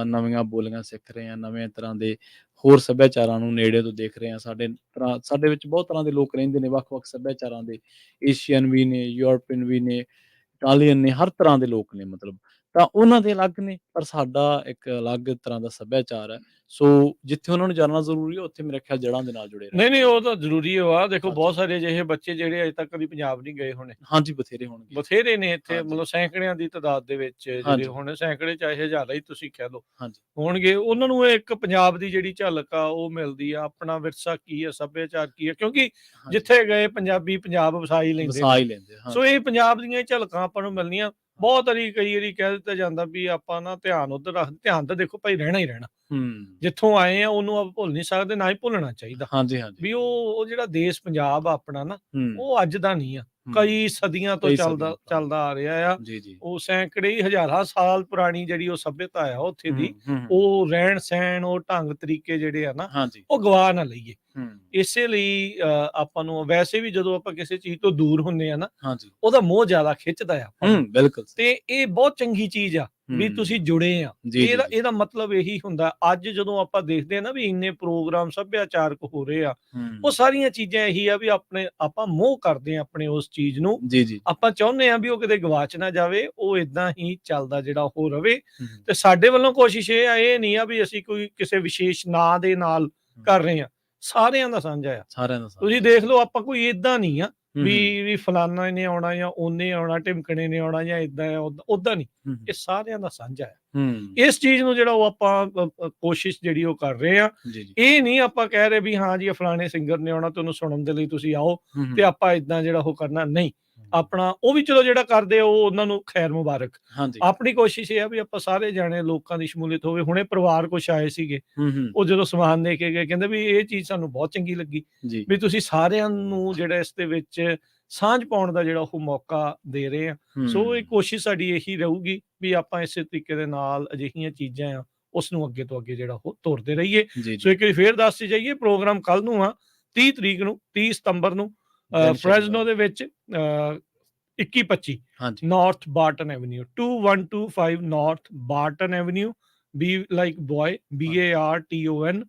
ਨਵੀਆਂ ਬੋਲੀਆਂ ਸਿੱਖ ਰਹੇ ਹਾਂ, ਨਵੇਂ ਤਰ੍ਹਾਂ ਦੇ ਹੋਰ ਸੱਭਿਆਚਾਰਾਂ ਨੂੰ ਨੇੜੇ ਤੋਂ ਦੇਖ ਰਹੇ ਹਾਂ। ਸਾਡੇ ਵਿੱਚ ਬਹੁਤ ਤਰ੍ਹਾਂ ਦੇ ਲੋਕ ਰਹਿੰਦੇ ਨੇ, ਵੱਖ-ਵੱਖ ਸੱਭਿਆਚਾਰਾਂ ਦੇ, ਏਸ਼ੀਅਨ ਵੀ ਨੇ, ਯੂਰਪੀਅਨ ਵੀ ਨੇ, ਇਟਾਲੀਅਨ ਨੇ, ਹਰ ਤਰ੍ਹਾਂ ਦੇ ਲੋਕ ਨੇ ਮਤਲਬ। ਤਾਂ ਉਹਨਾਂ ਦੇ ਅਲੱਗ ਨੇ, ਪਰ ਸਾਡਾ ਇੱਕ ਅਲੱਗ ਤਰ੍ਹਾਂ ਦਾ ਸੱਭਿਆਚਾਰ ਹੈ। ਸੋ ਜਿੱਥੇ ਉਹਨਾਂ ਨੂੰ ਜਾਣਨਾ ਜ਼ਰੂਰੀ ਹੈ, ਉੱਥੇ ਮੇਰੇ ਖਿਆਲ ਜੜ੍ਹਾਂ ਦੇ ਨਾਲ ਜੁੜੇ ਰਹਿਣਾ ਨਹੀਂ, ਚਾਹੀਦਾ। ਉਹ ਤਾਂ ਜ਼ਰੂਰੀ ਓ ਆ। ਦੇਖੋ ਬਹੁਤ ਹਾਂਜੀ। ਸਾਰੇ ਅਜਿਹੇ ਬੱਚੇ ਜਿਹੜੇ ਅਜੇ ਤੱਕ ਕਦੀ ਪੰਜਾਬ ਨਹੀਂ ਗਏ ਹੋਣੇ। ਹਾਂਜੀ, ਬਥੇਰੇ ਹੋਣਗੇ। ਬਥੇਰੇ ਨੇ ਇੱਥੇ, ਹਾਂਜੀ। ਮਤਲਬ ਸੈਂਕੜਿਆਂ ਦੀ ਤਾਦਾਦ ਦੇ ਵਿੱਚ ਜਿਹੜੇ ਹਾਂਜੀ, ਹੁਣ ਸੈਂਕੜੇ ਚਾਹੇ ਹਜ਼ਾਰਾਂ ਹੀ ਤੁਸੀਂ ਕਹਿ ਲਓ ਹਾਂਜੀ, ਹੋਣਗੇ। ਉਹਨਾਂ ਨੂੰ ਇਹ ਇੱਕ ਪੰਜਾਬ ਦੀ ਜਿਹੜੀ ਝਲਕ ਆ ਉਹ ਮਿਲਦੀ ਆ, ਆਪਣਾ ਵਿਰਸਾ ਕੀ ਆ, ਸੱਭਿਆਚਾਰ ਕੀ ਆ, ਕਿਉਂਕਿ ਹਾਂਜੀ। ਜਿੱਥੇ ਗਏ ਪੰਜਾਬੀ ਪੰਜਾਬ ਵਸਾ ਹੀ ਲੈਂਦੇ ਵਸਾ ਨੇ। ਹੀ ਲੈਂਦੇ ਆ, ਸੋ ਹਾਂਜੀ। ਇਹ ਪੰਜਾਬ ਦੀਆਂ ਹੀ ਝਲਕਾਂ ਆਪਾਂ ਨੂੰ ਮਿਲਣੀਆਂ। ਬਹੁਤ ਵਾਰੀ ਕਈ ਵਾਰੀ ਕਹਿ ਦਿੱਤਾ ਜਾਂਦਾ ਵੀ ਆਪਾਂ ਨਾ ਧਿਆਨ ਉੱਧਰ ਰੱਖ, ਧਿਆਨ ਤਾਂ ਦੇਖੋ ਭਾਈ ਰਹਿਣਾ ਹੀ ਰਹਿਣਾ। ਹੂੰ। ਜਿੱਥੋਂ ਆਏ ਆ ਉਹਨੂੰ ਆਪਾਂ ਭੁੱਲ ਨਹੀਂ ਸਕਦੇ, ਨਾ ਹੀ ਭੁੱਲਣਾ ਚਾਹੀਦਾ। ਹਾਂਜੀ, ਹਾਂਜੀ। ਵੀ ਉਹ ਜਿਹੜਾ ਦੇਸ਼ ਪੰਜਾਬ ਆ ਆਪਣਾ ਨਾ, ਹੂੰ, ਉਹ ਅੱਜ ਦਾ ਨਹੀਂ ਆ, ਹੂੰ। ਕਈ ਸਦੀਆਂ ਤੋਂ ਕਈ ਚੱਲਦਾ ਸਦੀਆਂ ਪੁਰਾਣਾ। ਚੱਲਦਾ ਆ ਰਿਹਾ ਆ। ਜੀ, ਜੀ। ਉਹ ਸੈਂਕੜੇ ਹੀ ਹਜ਼ਾਰਾਂ ਸਾਲ ਪੁਰਾਣੀ ਜਿਹੜੀ ਉਹ ਸੱਭਿਅਤਾ ਆ ਉੱਥੇ ਹੂੰ, ਦੀ, ਹੂੰ, ਹੂੰ। ਉਹ ਰਹਿਣ ਸਹਿਣ, ਉਹ ਢੰਗ ਤਰੀਕੇ ਜਿਹੜੇ ਆ ਨਾ, ਹਾਂਜੀ। ਉਹ ਗਵਾ ਨਾ ਲਈਏ। ਹੂੰ। ਇਸੇ ਲਈ ਆਪਾਂ ਨੂੰ ਵੈਸੇ ਵੀ ਜਦੋਂ ਆਪਾਂ ਕਿਸੇ ਚੀਜ਼ ਤੋਂ ਦੂਰ ਹੁੰਦੇ ਆ ਨਾ, ਹਾਂਜੀ। ਉਹਦਾ ਮੋਹ ਜ਼ਿਆਦਾ ਖਿੱਚਦਾ ਆ ਆਪਾਂ ਨੂੰ। ਬਿਲਕੁਲ ਸਹੀ। ਤੇ ਇਹ ਬਹੁਤ ਚੰਗੀ ਚੀਜ਼ ਆ ਵੀ ਤੁਸੀਂ ਜੁੜੇ ਆ। ਜੀ, ਜੀ, ਜੀ। ਇਹਦਾ ਮਤਲਬ ਇਹੀ ਹੁੰਦਾ। ਅੱਜ ਜਦੋਂ ਆਪਾਂ ਦੇਖਦੇ ਆ ਨਾ ਵੀ ਇੰਨੇ ਪ੍ਰੋਗਰਾਮ ਸੱਭਿਆਚਾਰਕ ਹੋ ਰਹੇ ਆ, ਉਹ ਸਾਰੀਆਂ ਚੀਜ਼ਾਂ ਇਹੀ ਆ ਵੀ ਆਪਾਂ ਮੋਹ ਕਰਦੇ ਆ ਆਪਣੇ ਉਸ ਚੀਜ਼ ਨੂੰ। ਜੀ, ਜੀ। ਆਪਾਂ ਚਾਹੁੰਦੇ ਆ ਵੀ ਉਹ ਕਿਤੇ ਗਵਾਚ ਨਾ ਜਾਵੇ, ਉਹ ਏਦਾਂ ਹੀ ਚੱਲਦਾ ਜਿਹੜਾ ਉਹ ਰਵੇ। ਹੂੰ, ਤੇ ਸਾਡੇ ਵੱਲੋਂ ਕੋਸ਼ਿਸ਼ ਇਹ ਆ, ਇਹ ਨਹੀਂ ਆ ਵੀ ਅਸੀਂ ਕੋਈ ਕਿਸੇ ਵਿਸ਼ੇਸ਼ ਨਾਂ ਦੇ ਨਾਲ ਕਰ ਰਹੇ ਆ, ਸਾਰਿਆਂ ਦਾ ਸਾਂਝਾ ਆ। ਸਾਰਿਆਂ ਦਾ ਸਾਂਝਾ। ਤੁਸੀਂ ਦੇਖ ਲਓ, ਆਪਾਂ ਕੋਈ ਏਦਾਂ ਨਹੀਂ ਆ ਹੂੰ, ਵੀ ਫਲਾਨਾ ਨੇ ਆਉਣਾ ਜਾਂ ਉਹਨੇ ਆਉਣਾ, ਢਿਮਕਣੇ ਨੇ ਆਉਣਾ ਜਾਂ ਏਦਾਂ ਆ, ਓਦਾਂ ਨਹੀਂ। ਹੂੰ, ਇਹ ਸਾਰਿਆਂ ਦਾ ਸਾਂਝਾ ਆ। ਹੂੰ। ਇਸ ਚੀਜ਼ ਨੂੰ ਜਿਹੜਾ ਉਹ ਆਪਾਂ ਕੋਸ਼ਿਸ਼ ਜਿਹੜੀ ਉਹ ਕਰ ਰਹੇ ਆ। ਜੀ, ਜੀ। ਇਹ ਨਹੀਂ ਆਪਾਂ ਕਹਿ ਰਹੇ ਵੀ ਹਾਂ ਜੀ ਫਲਾਣੇ ਸਿੰਗਰ ਨੇ ਆਉਣਾ ਤੇ ਉਹਨੂੰ ਸੁਣਨ ਦੇ ਲਈ ਤੁਸੀਂ ਆਓ ਹੂੰ, ਤੇ ਆਪਾਂ ਏਦਾਂ ਜਿਹੜਾ ਉਹ ਕਰਨਾ ਨਹੀਂ। ਆਪਣਾ ਉਹ ਵੀ ਚਲੋ ਜਿਹੜਾ ਕਰਦੇ ਉਹ ਉਹਨਾਂ ਨੂੰ ਖੈਰ ਮੁਬਾਰਕ। ਹਾਂਜੀ। ਆਪਣੀ ਕੋਸ਼ਿਸ਼ ਇਹ ਆ ਵੀ ਆਪਾਂ ਸਾਰੇ ਜਾਣੇ ਲੋਕਾਂ ਦੀ ਸ਼ਮੂਲੀਅਤ ਹੋਵੇ। ਹੁਣੇ ਪਰਿਵਾਰ ਕੁਛ ਆਏ ਸੀਗੇ, ਹੂੰ, ਹੂੰ। ਉਹ ਜਦੋਂ ਸਮਾਨ ਦੇ ਕੇ ਗਏ ਕਹਿੰਦੇ ਵੀ ਇਹ ਚੀਜ਼ ਸਾਨੂੰ ਬਹੁਤ ਚੰਗੀ ਲੱਗੀ ਜੀ। ਵੀ ਤੁਸੀਂ ਸਾਰਿਆਂ ਨੂੰ ਜਿਹੜਾ ਇਸ ਦੇ ਵਿੱਚ ਸਾਂਝ ਪਾਉਣ ਦਾ ਜਿਹੜਾ ਉਹ ਮੌਕਾ ਦੇ ਰਹੇ ਆ। ਸੋ ਇਹ ਕੋਸ਼ਿਸ਼ ਸਾਡੀ ਇਹੀ ਰਹੂਗੀ ਵੀ ਆਪਾਂ ਇਸੇ ਤਰੀਕੇ ਦੇ ਨਾਲ ਅਜਿਹੀਆਂ ਚੀਜ਼ਾਂ ਆ ਉਸ ਨੂੰ ਅੱਗੇ ਤੋਂ ਅੱਗੇ ਜਿਹੜਾ ਉਹ ਤੋਰਦੇ ਰਹੀਏ। ਜੀ, ਸੋ ਜੀ। ਇੱਕ ਵਾਰੀ ਫੇਰ ਦੱਸ ਜਾਈਏ, ਪ੍ਰੋਗਰਾਮ ਕੱਲ ਨੂੰ ਆ 30 ਤਰੀਕ ਨੂੰ, 30 ਸਤੰਬਰ ਨੂੰ ਦਿਨ ਫ੍ਰੈਜ਼ਨੋ ਸ਼ਨੀਵਾਰ। ਦੇ ਵਿੱਚ 2125 ਹਾਂਜੀ। North Barton avenue, 2125 north Barton avenue, B like boy, BARTON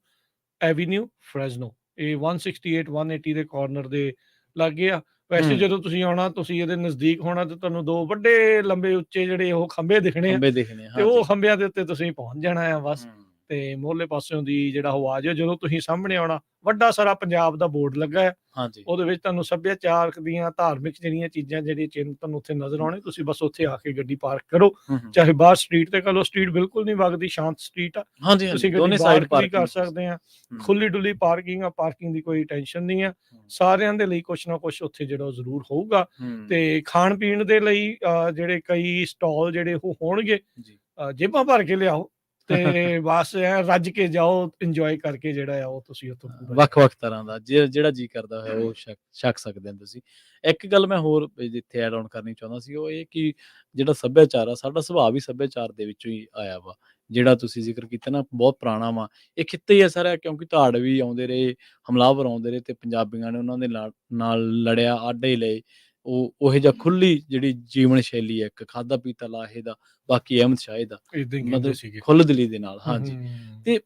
avenue, Fresno. ਇਹ 168 180 ਦੇ ਕਾਰਨਰ ਦੇ ਲਾਗੇ ਆ। ਵੈਸੇ ਜਦੋਂ ਤੁਸੀਂ ਆਉਣਾ, ਤੁਸੀਂ ਇਹਦੇ ਨਜ਼ਦੀਕ ਹੋਣਾ ਤੇ ਤੁਹਾਨੂੰ ਦੋ ਵੱਡੇ ਲੰਬੇ ਉੱਚੇ ਜਿਹੜੇ ਉਹ ਖੰਭੇ ਦਿਖਣੇ ਆ ਖੰਭੇ ਦਿਖਣੇ ਆ, ਤੇ ਉਹ ਹਾਂਜੀ। ਖੰਭਿਆਂ ਦੇ ਉੱਤੇ ਤੁਸੀਂ ਪਹੁੰਚ ਜਾਣਾ ਆ ਬਸ। ਹੂੰ। ਤੇ ਮੋਹਰਲੇ ਪਾਸਿਓਂ ਦੀ ਜਿਹੜਾ ਉਹ ਆ ਜਾਓ, ਜਦੋਂ ਤੁਸੀਂ ਸਾਹਮਣੇ ਆਉਣਾ ਵੱਡਾ ਸਾਰਾ ਪੰਜਾਬ ਦਾ ਬੋਰਡ ਲੱਗਾ ਹੈ। ਹਾਂਜੀ। ਉਹਦੇ ਵਿੱਚ ਤੁਹਾਨੂੰ ਸੱਭਿਆਚਾਰਕ ਦੀਆਂ ਧਾਰਮਿਕ ਜਿਹੜੀਆਂ ਚੀਜ਼ਾਂ ਜਿਹੜੇ ਚਿੰਨ੍ਹ ਤੁਹਾਨੂੰ ਉੱਥੇ ਨਜ਼ਰ ਆਉਣੇ, ਤੁਸੀਂ ਬਸ ਉੱਥੇ ਆ ਕੇ ਗੱਡੀ ਪਾਰਕ ਕਰੋ। ਚਾਹੇ ਬਾਹਰ ਸਟਰੀਟ ਤੇ ਕਰ ਲਓ, ਸਟਰੀਟ ਬਿਲਕੁਲ ਨਹੀਂ ਵਗਦੀ, ਸ਼ਾਂਤ ਸਟਰੀਟ ਆ। ਹਾਂਜੀ, ਹਾਂਜੀ, ਤੁਸੀਂ ਗੱਡੀ ਦੋਨੇ ਬਾਹਰ ਸਾਈਡ ਖੜੀ ਕਰ ਪਾਰਕਿੰਗ ਸਕਦੇ ਆ, ਖੁੱਲੀ-ਡੁੱਲੀ ਪਾਰਕਿੰਗ ਆ, ਪਾਰਕਿੰਗ ਦੀ ਕੋਈ ਟੈਨਸ਼ਨ ਨਹੀਂ ਆ। ਸਾਰਿਆਂ ਦੇ ਲਈ ਕੁਛ ਨਾ ਕੁਛ ਉੱਥੇ ਜਿਹੜਾ ਉਹ ਜ਼ਰੂਰ ਹੋਊਗਾ। ਤੇ ਖਾਣ-ਪੀਣ ਦੇ ਲਈ ਜਿਹੜੇ ਕਈ ਸਟਾਲ ਜਿਹੜੇ ਉਹ ਹੋਣਗੇ, ਜੀ। ਜੇਬਾਂ ਭਰ ਕੇ ਲਿਆਓ ਤੇ ਬਸ ਐਂ ਰੱਜ ਕੇ ਜਾਓ, ਇੰਜੋਏ ਕਰਕੇ ਜਿਹੜਾ ਆ ਉਹ ਤੁਸੀਂ ਉੱਥੋਂ ਪੂਰਾ ਵੱਖ-ਵੱਖ ਤਰ੍ਹਾਂ ਦਾ ਜਿਹੜਾ ਜੀ ਕਰਦਾ ਹੋਇਆ ਉਹ ਛਕ ਸਕਦੇ ਹੋ ਤੁਸੀਂ। ਇੱਕ ਗੱਲ ਮੈਂ ਹੋਰ ਜਿੱਥੇ ਐਡ ਔਨ ਕਰਨੀ ਚਾਹੁੰਦਾ ਸੀ, ਉਹ ਇਹ ਕਿ ਜਿਹੜਾ ਸੱਭਿਆਚਾਰ ਆ, ਸਾਡਾ ਸੁਭਾਅ ਵੀ ਸੱਭਿਆਚਾਰ ਦੇ ਵਿੱਚੋਂ ਹੀ ਆਇਆ ਵਾ। ਜਿਹੜਾ ਤੁਸੀਂ ਜ਼ਿਕਰ ਕੀਤਾ ਨਾ, ਬਹੁਤ ਪੁਰਾਣਾ ਵਾ। ਇਹ ਖਿੱਤਾ ਹੀ ਹੈ ਸਾਰਾ, ਕਿਉਂਕਿ ਧਾੜਵੀ ਆਉਂਦੇ ਰਹੇ, ਹਮਲਾਵਰ ਆਉਂਦੇ ਰਹੇ ਤੇ ਪੰਜਾਬੀਆਂ ਨੇ ਉਹਨਾਂ ਦੇ ਨਾਲ ਲੜਿਆ, ਆਡੇ ਲਏ। ਉਹੋ ਜਿਹਾ ਖੁੱਲ੍ਹੀ ਜਿਹੜੀ ਜੀਵਨ ਸ਼ੈਲੀ ਹੈ, ਇੱਕ ਖਾਧਾ ਪੀਤਾ ਲਾਹੇ ਦਾ, ਬਾਕੀ ਅਹਿਮਦ ਸ਼ਾਹ ਦਾ, ਏਦਾਂ ਹੀ ਕਹਿੰਦੇ ਮਤਲਬ ਸੀਗੇ। ਖੁੱਲ੍ਹ ਦਿਲੀ ਦੇ ਨਾਲ। ਹਾਂਜੀ। ਤੇ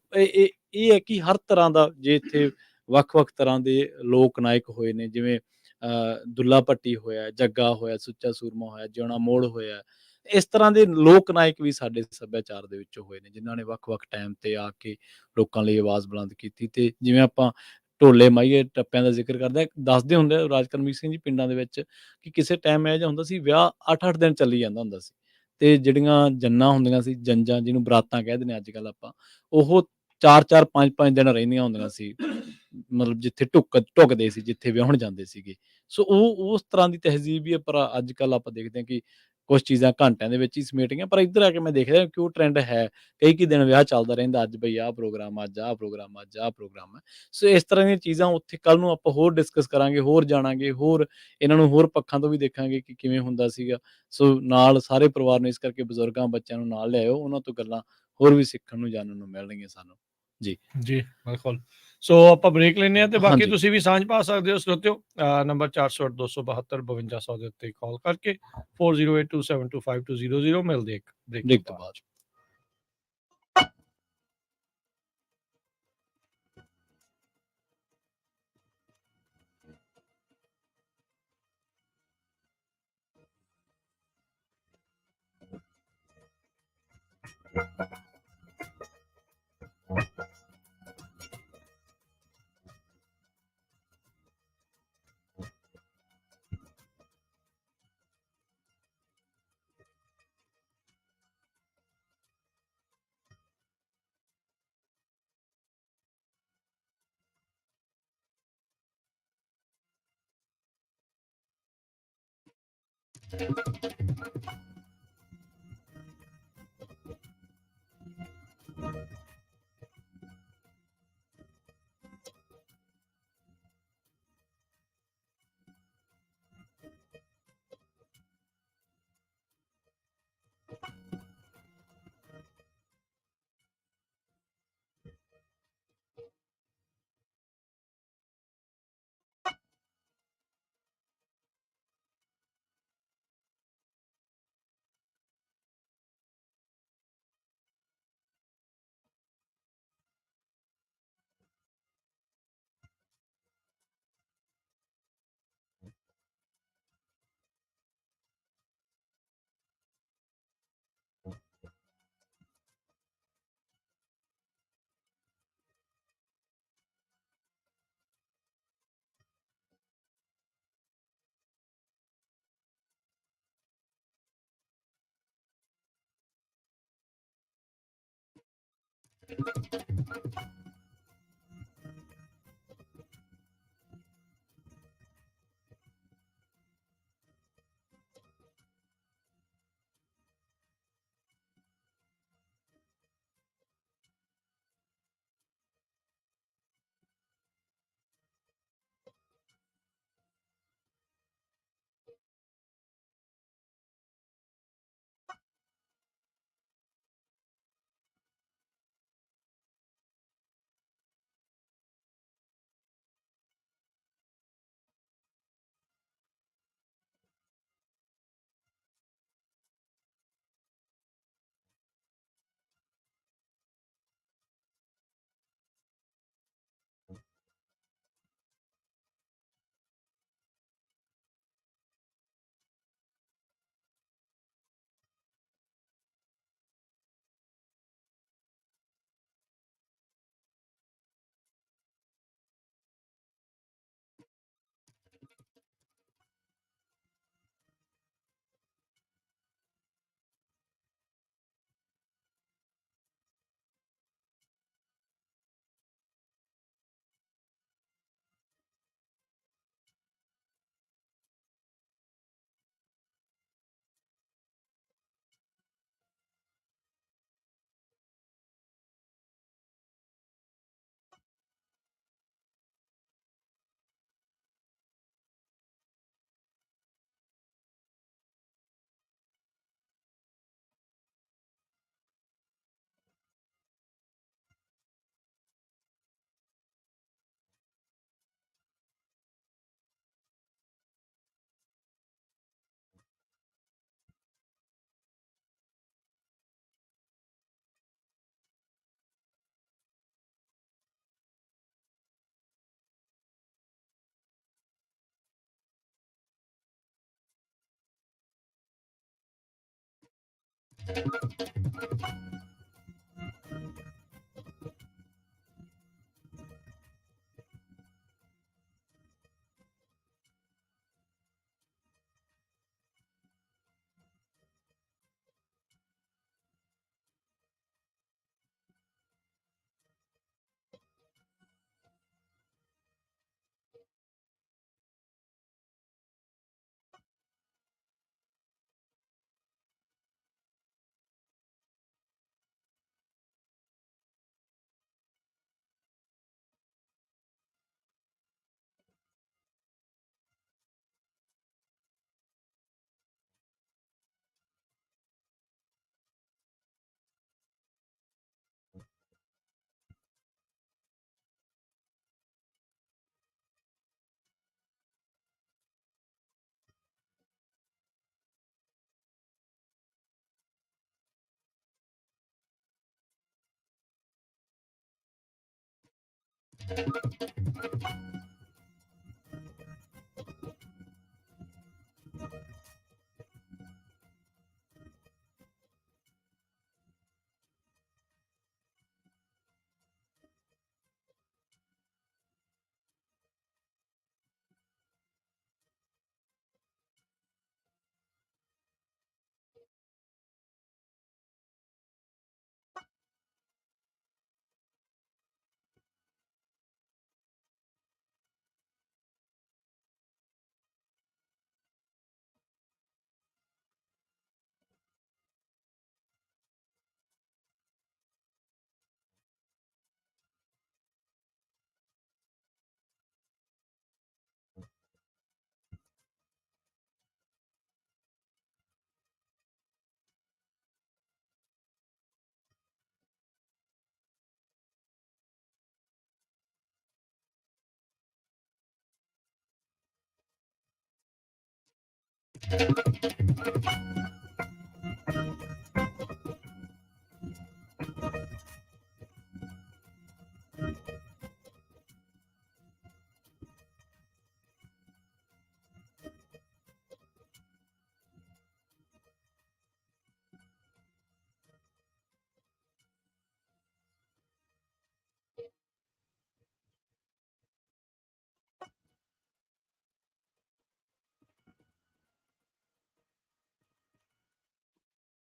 ਇਹ ਹੈ ਕਿ ਹਰ ਤਰ੍ਹਾਂ ਦਾ, ਜੇ ਇੱਥੇ ਵੱਖ-ਵੱਖ ਤਰ੍ਹਾਂ ਦੇ ਲੋਕ ਨਾਇਕ ਹੋਏ ਨੇ, ਜਿਵੇਂ ਦੁੱਲਾ ਭੱਟੀ ਹੋਇਆ, ਜੱਗਾ ਹੋਇਆ, ਸੁੱਚਾ ਸੂਰਮਾ ਹੋਇਆ, ਜਿਉਣਾ ਮੋੜ ਹੋਇਆ। ਇਸ ਤਰ੍ਹਾਂ ਦੇ ਲੋਕ ਨਾਇਕ ਵੀ ਸਾਡੇ ਸੱਭਿਆਚਾਰ ਦੇ ਵਿੱਚੋਂ ਹੋਏ ਨੇ, ਜਿਨ੍ਹਾਂ ਨੇ ਵੱਖ-ਵੱਖ ਟਾਈਮ ਤੇ ਆ ਕੇ ਲੋਕਾਂ ਲਈ ਆਵਾਜ਼ ਬੁਲੰਦ ਕੀਤੀ। ਤੇ ਜਿਵੇਂ ਆਪਾਂ ਢੋਲੇ ਮਾਹੀਏ ਟੱਪਿਆਂ ਦਾ ਜ਼ਿਕਰ ਕਰਦੇ ਹਾਂ, ਦੱਸਦੇ ਹੁੰਦੇ ਆ ਰਾਜ ਕਰਮਜੀਤ ਸਿੰਘ ਜੀ ਪਿੰਡਾਂ ਦੇ ਵਿੱਚ, ਕਿ ਕਿਸੇ ਟਾਈਮ ਇਹੋ ਜਿਹਾ ਹੁੰਦਾ ਸੀ, ਵਿਆਹ 8-8 ਦਿਨ ਚੱਲੀ ਜਾਂਦਾ ਹੁੰਦਾ ਸੀ। ਤੇ ਜਿਹੜੀਆਂ ਜੰਨਾਂ ਹੁੰਦੀਆਂ ਸੀ, ਜੰਜਾਂ ਜਿਹਨੂੰ ਬਰਾਤਾਂ ਕਹਿ ਦਿੰਦੇ ਅੱਜ-ਕੱਲ੍ਹ ਆਪਾਂ, ਉਹ 4-4 5-5 ਦਿਨ ਰਹਿੰਦੀਆਂ ਹੁੰਦੀਆਂ ਸੀ। ਮਤਲਬ ਜਿੱਥੇ ਢੁੱਕਦੇ ਸੀ, ਜਿੱਥੇ ਵਿਆਹੁਣ ਜਾਂਦੇ ਸੀਗੇ। ਸੋ ਉਸ ਤਰ੍ਹਾਂ ਦੀ ਤਹਿਜ਼ੀਬ ਵੀ ਹੈ, ਪਰ ਅੱਜ-ਕੱਲ੍ਹ ਆਪਾਂ ਦੇਖਦੇ ਹਾਂ ਕਿ ਕੁਛ ਚੀਜ਼ਾਂ ਘੰਟਿਆਂ ਦੇ ਵਿੱਚ ਹੀ ਸਮੇਟ ਗਈਆਂ। ਪਰ ਇੱਧਰ ਆ ਕੇ ਮੈਂ ਦੇਖ ਰਿਹਾ ਕਿ ਉਹ ਟਰੈਂਡ ਹੈ। ਕਈ ਦਿਨ ਵਿਆਹ ਚੱਲਦਾ ਰਹਿੰਦਾ, ਅੱਜ ਬਈ ਆਹ ਪ੍ਰੋਗਰਾਮ, ਅੱਜ ਆਹ ਪ੍ਰੋਗਰਾਮ, ਅੱਜ ਆਹ ਪ੍ਰੋਗਰਾਮ ਹੈ। ਸੋ ਇਸ ਤਰ੍ਹਾਂ ਦੀਆਂ ਚੀਜ਼ਾਂ ਉੱਥੇ ਕੱਲ੍ਹ ਨੂੰ ਆਪਾਂ ਹੋਰ ਡਿਸਕਸ ਕਰਾਂਗੇ, ਹੋਰ ਜਾਣਾਂਗੇ, ਹੋਰ ਇਹਨਾਂ ਨੂੰ ਹੋਰ ਪੱਖਾਂ ਤੋਂ ਵੀ ਦੇਖਾਂਗੇ ਕਿ ਕਿਵੇਂ ਹੁੰਦਾ ਸੀਗਾ। ਸੋ ਨਾਲ ਸਾਰੇ ਪਰਿਵਾਰ ਨੂੰ, ਇਸ ਕਰਕੇ ਬਜ਼ੁਰਗਾਂ, ਬੱਚਿਆਂ ਨੂੰ ਨਾਲ ਲਿਆਇਓ, ਉਹਨਾਂ ਤੋਂ ਗੱਲਾਂ ਹੋਰ ਵੀ ਸਿੱਖਣ ਨੂੰ, ਜਾਣਨ ਨੂੰ ਮਿਲਣਗੀਆਂ ਸਾਨੂੰ। ਜੀ। ਜੀ, ਬਿਲਕੁਲ। ਸੋ ਆਪਾਂ ਬ੍ਰੇਕ ਲੈਂਦੇ ਹਾਂ ਤੇ ਬਾਕੀ ਹਾਂਜੀ। ਤੁਸੀਂ ਵੀ ਸਾਂਝ ਪਾ ਸਕਦੇ ਹੋ ਸਰੋਤਿਓ, ਨੰਬਰ 408-272-5200 ਦੇ ਉੱਤੇ ਕਾਲ ਕਰਕੇ 4082725200 ਮਿਲਦੇ ਇੱਕ ਬ੍ਰੇਕ ਬ੍ਰੇਕ ਤੋਂ ਤੋਂ ਬਾਅਦ। ਬਾਅਦ।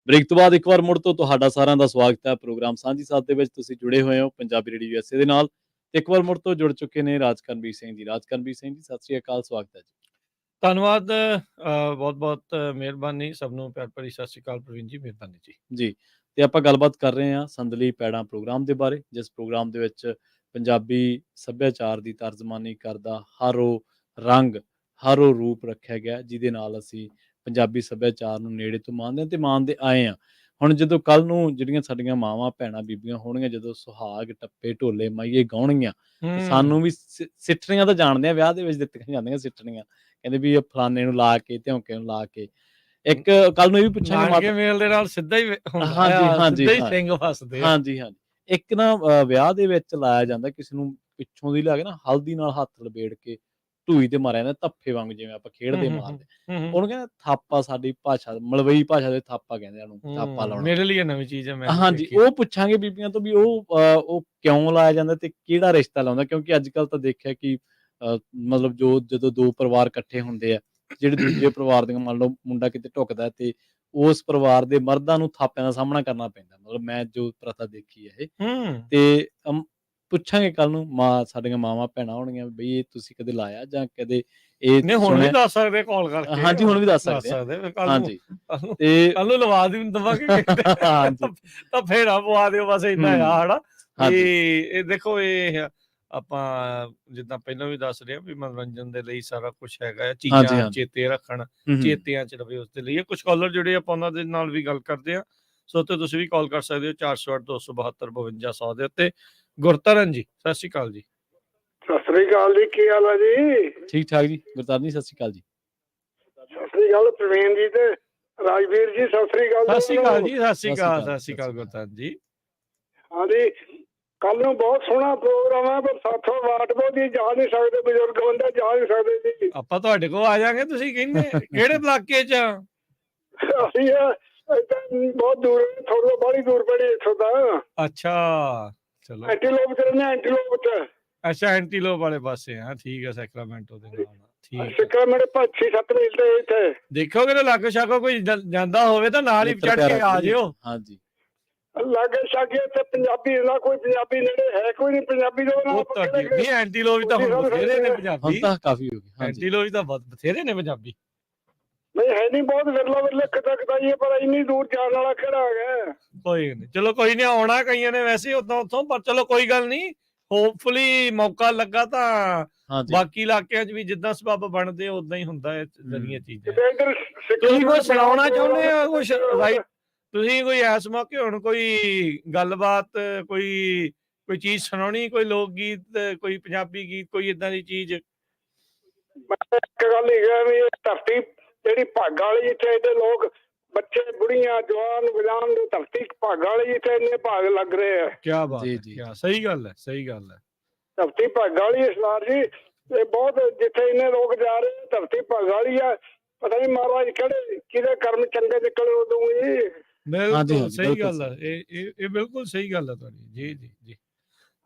ਬ੍ਰੇਕ ਤੋਂ ਬਾਅਦ ਇੱਕ ਵਾਰ ਮੁੜ ਤੋਂ ਤੁਹਾਡਾ ਸਾਰਿਆਂ ਦਾ ਸਵਾਗਤ ਹੈ ਪ੍ਰੋਗਰਾਮ ਸਾਂਝੀ ਸਾਥ ਦੇ ਵਿੱਚ। ਤੁਸੀਂ ਜੁੜੇ ਹੋਏ ਹੋ ਪੰਜਾਬੀ ਰੇਡੀਓ ਯੂਐਸਏ ਦੇ ਨਾਲ ਤੇ ਇੱਕ ਵਾਰ ਮੁੜ ਤੋਂ ਜੁੜ ਚੁੱਕੇ ਨੇ ਰਾਜਕਰਨਵੀਰ ਸਿੰਘ ਜੀ। ਰਾਜਕਰਨਵੀਰ ਸਿੰਘ ਜੀ, ਸਤਿ ਸ੍ਰੀ ਅਕਾਲ, ਸਵਾਗਤ ਹੈ ਜੀ। ਧੰਨਵਾਦ, ਬਹੁਤ-ਬਹੁਤ ਮਿਹਰਬਾਨੀ। ਸਭ ਨੂੰ ਪਿਆਰ ਭਰੀ ਸਤਿ ਸ਼੍ਰੀ ਅਕਾਲ ਪ੍ਰਵੀਨ ਜੀ, ਮਿਹਰਬਾਨੀ ਜੀ। ਜੀ, ਤੇ ਆਪਾਂ ਗੱਲਬਾਤ ਕਰ ਰਹੇ ਹਾਂ ਸੰਦਲੀ ਪੈੜਾਂ ਪ੍ਰੋਗਰਾਮ ਦੇ ਬਾਰੇ, ਜਿਸ ਪ੍ਰੋਗਰਾਮ ਦੇ ਵਿੱਚ ਪੰਜਾਬੀ ਸੱਭਿਆਚਾਰ ਦੀ ਤਰਜਮਾਨੀ ਕਰਦਾ ਹਰ ਉਹ ਰੰਗ, ਹਰ ਉਹ ਰੂਪ ਰੱਖਿਆ ਗਿਆ ਜਿਹਦੇ ਨਾਲ ਅਸੀਂ ਪੰਜਾਬੀ ਸੱਭਿਆਚਾਰ ਨੂੰ ਨੇੜੇ ਤੋਂ ਮਾਣਦੇ ਹਾਂ ਤੇ ਮਾਣਦੇ ਆਏ ਹਾਂ। ਹੁਣ ਜਦੋਂ ਕੱਲ੍ਹ ਨੂੰ ਜਿਹੜੀਆਂ ਸਾਡੀਆਂ ਮਾਵਾਂ, ਭੈਣਾਂ, ਬੀਬੀਆਂ ਹੋਣਗੀਆਂ, ਜਦੋਂ ਸੁਹਾਗ, ਟੱਪੇ, ਢੋਲੇ, ਮਾਈਏ ਗਾਉਣਗੀਆਂ ਤੇ ਸਾਨੂੰ ਵੀ ਸਿੱਠਣੀਆਂ ਤਾਂ ਜਾਣਦੇ ਹਾਂ, ਵਿਆਹ ਦੇ ਵਿੱਚ ਦਿੱਤੀਆਂ ਜਾਂਦੀਆਂ ਸਿੱਠਣੀਆਂ, ਕਹਿੰਦੇ ਵੀ ਇਹ ਫਲਾਣੇ ਨੂੰ ਲਾ ਕੇ, ਧਿਉਂਕੇ ਨੂੰ ਲਾ ਕੇ। ਇੱਕ ਕੱਲ ਨੂੰ ਇਹ ਵੀ ਪੁੱਛਾਂਗੇ ਨਾਨਕੇ ਮੇਲ ਦੇ ਨਾਲ ਸਿੱਧਾ ਹੀ ਹੁੰਦਾ ਹਾਂਜੀ, ਆ, ਹਾਂਜੀ, ਸਿੱਧਾ ਹੀ ਹਾਂ। ਸਿੰਘ ਵੱਸਦੇ ਆ। ਹਾਂਜੀ, ਹਾਂਜੀ। ਇੱਕ ਨਾ ਵਿਆਹ ਦੇ ਵਿੱਚ ਲਾਇਆ ਜਾਂਦਾ, ਕਿਸੇ ਨੂੰ ਪਿੱਛੋਂ ਦੀ ਲਿਆ ਕੇ ਨਾ ਹਲਦੀ ਨਾਲ ਹੱਥ ਲਬੇੜ ਕੇ ਢੂਈ ਤੇ ਮਾਰਿਆ ਜਾਂਦਾ, ਧੱਫੇ ਵਾਂਗ, ਜਿਵੇਂ ਆਪਾਂ ਖੇਡਦੇ ਮਾਰਦੇ। ਉਹਨੂੰ ਕਹਿੰਦੇ ਥਾਪਾ, ਸਾਡੀ ਭਾਸ਼ਾ ਮਲਵਈ ਭਾਸ਼ਾ ਦੇ ਥਾਪਾ ਕਹਿੰਦੇ ਆ ਉਹਨੂੰ, ਥਾਪਾ ਲਾਉਣਾ। ਮੇਰੇ ਲਈ ਇਹ ਨਵੀਂ ਚੀਜ਼ ਹੈ, ਮੈਂ ਨਹੀਂ ਹਾਂਜੀ, ਦੇਖੀ। ਉਹ ਪੁੱਛਾਂਗੇ ਬੀਬੀਆਂ ਤੋਂ ਵੀ ਉਹ ਕਿਉਂ ਲਾਇਆ ਜਾਂਦਾ ਤੇ ਕਿਹੜਾ ਰਿਸ਼ਤਾ ਲਾਉਂਦਾ, ਕਿਉਂਕਿ ਅੱਜ ਕੱਲ੍ਹ ਤਾਂ ਦੇਖਿਆ ਕਿ ਮਤਲਬ ਜਦੋਂ ਦੋ ਪਰਿਵਾਰ ਇਕੱਠੇ ਹੁੰਦੇ ਆ, ਜਿਹੜੇ ਦੂਜੇ ਪਰਿਵਾਰ ਦੀਆਂ, ਮੰਨ ਲਓ ਮੁੰਡਾ ਕਿਤੇ ਢੁੱਕਦਾ ਤੇ ਉਸ ਪਰਿਵਾਰ ਦੇ ਮਰਦਾਂ ਨੂੰ ਥਾਪਿਆਂ ਦਾ ਸਾਹਮਣਾ ਕਰਨਾ ਪੈਂਦਾ। ਮਤਲਬ ਮੈਂ ਜੋ ਪ੍ਰਥਾ ਦੇਖੀ ਹੈ ਇਹ, ਤੇ ਪੁੱਛਾਂਗੇ ਕੱਲ ਨੂੰ ਸਾਡੀਆਂ ਮਾਵਾਂ ਭੈਣਾਂ ਹੋਣਗੀਆਂ ਬਈ ਇਹ ਤੁਸੀਂ ਕਦੇ ਲਾਇਆ ਜਾਂ ਕਦੇ ਇਹ ਨਹੀਂ, ਹੁਣ ਵੀ ਸੁਣਿਆ। ਦੱਸ ਸਕਦੇ ਕਾਲ ਕਰਕੇ। ਹਾਂਜੀ, ਹੁਣ ਵੀ ਦੱਸ ਸਕਦੇ ਆ। ਕੱਲ ਹਾਂਜੀ, ਨੂੰ ਤੇ ਕੱਲ ਨੂੰ ਲਵਾ ਦੇਵਾਂਗੇ ਹਾਂਜੀ, ਤਾਂ ਫੇਰ ਆ ਪਵਾ ਦਿਓ, ਬਸ ਏਦਾਂ ਆ ਹਨਾ। ਹਾਂਜੀ, ਇਹ ਦੇਖੋ, ਇਹ ਆਪਾਂ ਜਿੱਦਾਂ ਪਹਿਲਾਂ ਵੀ ਦੱਸ ਰਹੇ ਆ ਵੀ ਮਨੋਰੰਜਨ ਦੇ ਲਈ ਸਾਰਾ ਕੁਝ ਹੈਗਾ ਆ, ਹਾਂਜੀ, ਚੀਜ਼ਾਂ ਹਾਂਜੀ। ਚੇਤੇ ਰੱਖਣ, ਚੇਤਿਆਂ ਚ ਰਵੇ, ਉਸਦੇ ਲਈ। ਕੁਝ ਕਾਲਰ ਜਿਹੜੇ ਆਪਾਂ ਉਹਨਾਂ ਦੇ ਨਾਲ ਵੀ ਗੱਲ ਕਰਦੇ ਆ, ਸੋ ਤੇ ਤੁਸੀਂ ਵੀ ਕਾਲ ਕਰ ਸਕਦੇ ਹੋ 408 272 5200 ਦੇ ਉੱਤੇ। ਗੁਰਤਰਨ ਜੀ, ਸਤਿ ਸ਼੍ਰੀ ਅਕਾਲ ਜੀ। ਸਤਿ ਸ੍ਰੀ ਅਕਾਲ ਜੀ, ਕੀ ਹਾਲ ਹੈ ਜੀ? ਠੀਕ ਠਾਕ ਜੀ ਗੁਰਤਾਰ ਜੀ, ਸਤਿ ਸ਼੍ਰੀ ਅਕਾਲ ਜੀ। ਸਤਿ ਸ੍ਰੀ ਅਕਾਲ ਪ੍ਰਵੀਨ ਜੀ ਤੇ ਰਾਜਵੀਰ ਜੀ, ਸਤਿ ਸ੍ਰੀ ਅਕਾਲ। ਸਤਿ ਸ਼੍ਰੀ ਅਕਾਲ ਜੀ, ਸਤਿ ਸ਼੍ਰੀ ਅਕਾਲ, ਸਤਿ ਸਤਿ ਸ਼੍ਰੀ ਅਕਾਲ ਗੁਰਤਰਨ ਜੀ। ਹਾਂਜੀ, ਕੱਲ ਨੂੰ ਬਹੁਤ ਸੋਹਣਾ ਪ੍ਰੋਗਰਾਮ ਹੈ, ਪਰ ਸਾਥੋਂ ਵਾਟ ਬਹੁਤੀ ਜਾ ਨਹੀਂ ਸਕਦੇ, ਬਜ਼ੁਰਗ ਬੰਦੇ ਜਾ ਨਹੀਂ ਸਕਦੇ ਜੀ। ਆਪਾਂ ਤੁਹਾਡੇ ਕੋਲ ਆ ਜਾਾਂਗੇ, ਤੁਸੀਂ ਕਹਿੰਦੇ ਕਿਹੜੇ ਇਲਾਕੇ ਚ? ਅਸੀਂ ਏਦਾਂ ਬਹੁਤ ਦੂਰ, ਥੋੜਾ ਬਾਹਲੀ ਦੂਰ ਪੜੀ ਇੱਥੋਂ ਤਾਂ। ਅੱਛਾ ਚਲੋ ਐਂਟੀਲੋਪ ਚ ਰਹਿੰਦੇ, ਐਂਟੀਲੋਪ ਚ। ਅੱਛਾ ਐਂਟੀਲੋਪ ਵਾਲੇ ਪਾਸੇ ਆ, ਠੀਕ ਹੈ, ਸੈਕਰਾਮੈਂਟੋ ਦੇ ਨਾਲ, ਠੀਕ ਹੈ। ਸਿੱਕਾ ਮੇਰੇ 6-7 ਮੀਲ ਤੇ ਇੱਥੇ। ਦੇਖੋ ਕਿਤੇ ਲਾਗੋ ਛਾਗੋ ਕੋਈ ਜਾਂਦਾ ਹੋਵੇ ਤਾਂ ਨਾਲ ਹੀ ਮਿੱਤਰ ਚੜ ਕੇ ਪਿਆਰਾ ਆ ਜੀ। ਜਿਓ। ਹਾਂਜੀ ਲਾਗੇ ਸ਼ਾਗੇ ਇੱਥੇ ਪੰਜਾਬੀ ਨਾ ਕੋਈ ਪੰਜਾਬੀ ਨੇੜੇ ਹੈ ਕੋਈ ਨਹੀਂ ਪੰਜਾਬੀ ਦੇ ਨਾਲ ਉਹ ਤਾਂ ਨਹੀਂ, ਐਂਟੀਲੋਪ ਤਾਂ ਹੁਣ ਬਥੇਰੇ ਨੇ ਹੁਣ ਪੰਜਾਬੀ, ਤਾਂ ਕਾਫੀ ਹੋ ਗਈ। ਹਾਂਜੀ ਐਂਟੀਲੋਪ ਤਾਂ ਬਥੇਰੇ ਨੇ ਪੰਜਾਬੀ। ਨਹੀਂ ਹੈ ਨਹੀਂ, ਬਹੁਤ ਵਿਰਲਾ ਵਿਰਲੇ ਕਤਾਈ, ਪਰ ਇੰਨੀ ਦੂਰ ਜਾਣ ਵਾਲਾ ਕਿਹੜਾ ਹੈਗਾ। ਕੋਈ ਨਹੀਂ, ਚਲੋ ਕੋਈ ਨਹੀਂ, ਆਉਣਾ ਕਈਆਂ ਨੇ ਵੈਸੇ ਉਦੋਂ ਉੱਥੋਂ, ਪਰ ਚਲੋ ਕੋਈ ਗੱਲ ਨਹੀਂ, ਹੋਪਫੁਲੀ ਮੌਕਾ ਲੱਗਾ ਤਾਂ ਹਾਂਜੀ ਬਾਕੀ ਇਲਾਕਿਆਂ 'ਚ ਵੀ ਜਿੱਦਾਂ ਸਬੱਬ ਬਣਦੇ ਉਦਾਂ ਹੀ ਹੁੰਦਾ ਹੈ ਜਰੀਆਂ ਚੀਜ਼ਾਂ। ਤੇ ਇੱਧਰ ਤੁਸੀਂ ਕੋਈ ਸੁਣਾਉਣਾ ਚਾਹੁੰਦੇ ਹੋ ਕੁਛ ਰਾਈਟ? ਤੁਸੀਂ ਕੋਈ ਐਸ ਮੌਕੇ ਹੁਣ ਕੋਈ ਗੱਲਬਾਤ, ਕੋਈ ਕੋਈ ਚੀਜ਼ ਸੁਣਾਉਣੀ, ਕੋਈ ਲੋਕ ਗੀਤ, ਕੋਈ ਪੰਜਾਬੀ ਗੀਤ, ਕੋਈ ਇਦਾਂ ਦੀ ਚੀਜ਼? ਇੱਕ ਗੱਲ ਹੈਗਾ ਵੀ ਇਹ ਧਰਤੀ ਜਿਹੜੀ ਭਾਗਾਂ ਵਾਲੀ, ਜਿੱਥੇ ਇਹਦੇ ਲੋਕ ਬੱਚੇ ਬੁੜੀਆਂ ਜਵਾਨ ਵਿਲਾਨ ਦੀ ਧਰਤੀ ਭਾਗਾਂ ਵਾਲੀ, ਜਿੱਥੇ ਇੰਨੇ ਭਾਗ ਲੱਗ ਰਹੇ ਆ। ਕੀ ਬਾਤ ਜੀ, ਹੈ, ਜੀ, ਕਿਆ ਸਹੀ ਗੱਲ ਹੈ, ਸਹੀ ਗੱਲ ਹੈ। ਧਰਤੀ ਭਾਗਾਂ ਵਾਲੀ ਸਰਦਾਰ ਜੀ, ਇਹ ਬਹੁਤ ਜਿੱਥੇ ਇੰਨੇ ਲੋਕ ਜਾ ਰਹੇ, ਧਰਤੀ ਭਾਗਾਂ ਵਾਲੀ ਆ। ਪਤਾ ਨਹੀਂ ਮਹਾਰਾਜ ਕਿਹਦੇ ਕਰਮ ਚੰਗੇ ਨਿਕਲੇ ਉਦੋਂ ਜੀ। ਬਿਲਕੁਲ ਸਹੀ ਗੱਲ ਹੈ, ਇਹ ਬਿਲਕੁਲ ਸਹੀ ਗੱਲ ਹੈ ਤੁਹਾਡੀ। ਜੀ ਜੀ ਜੀ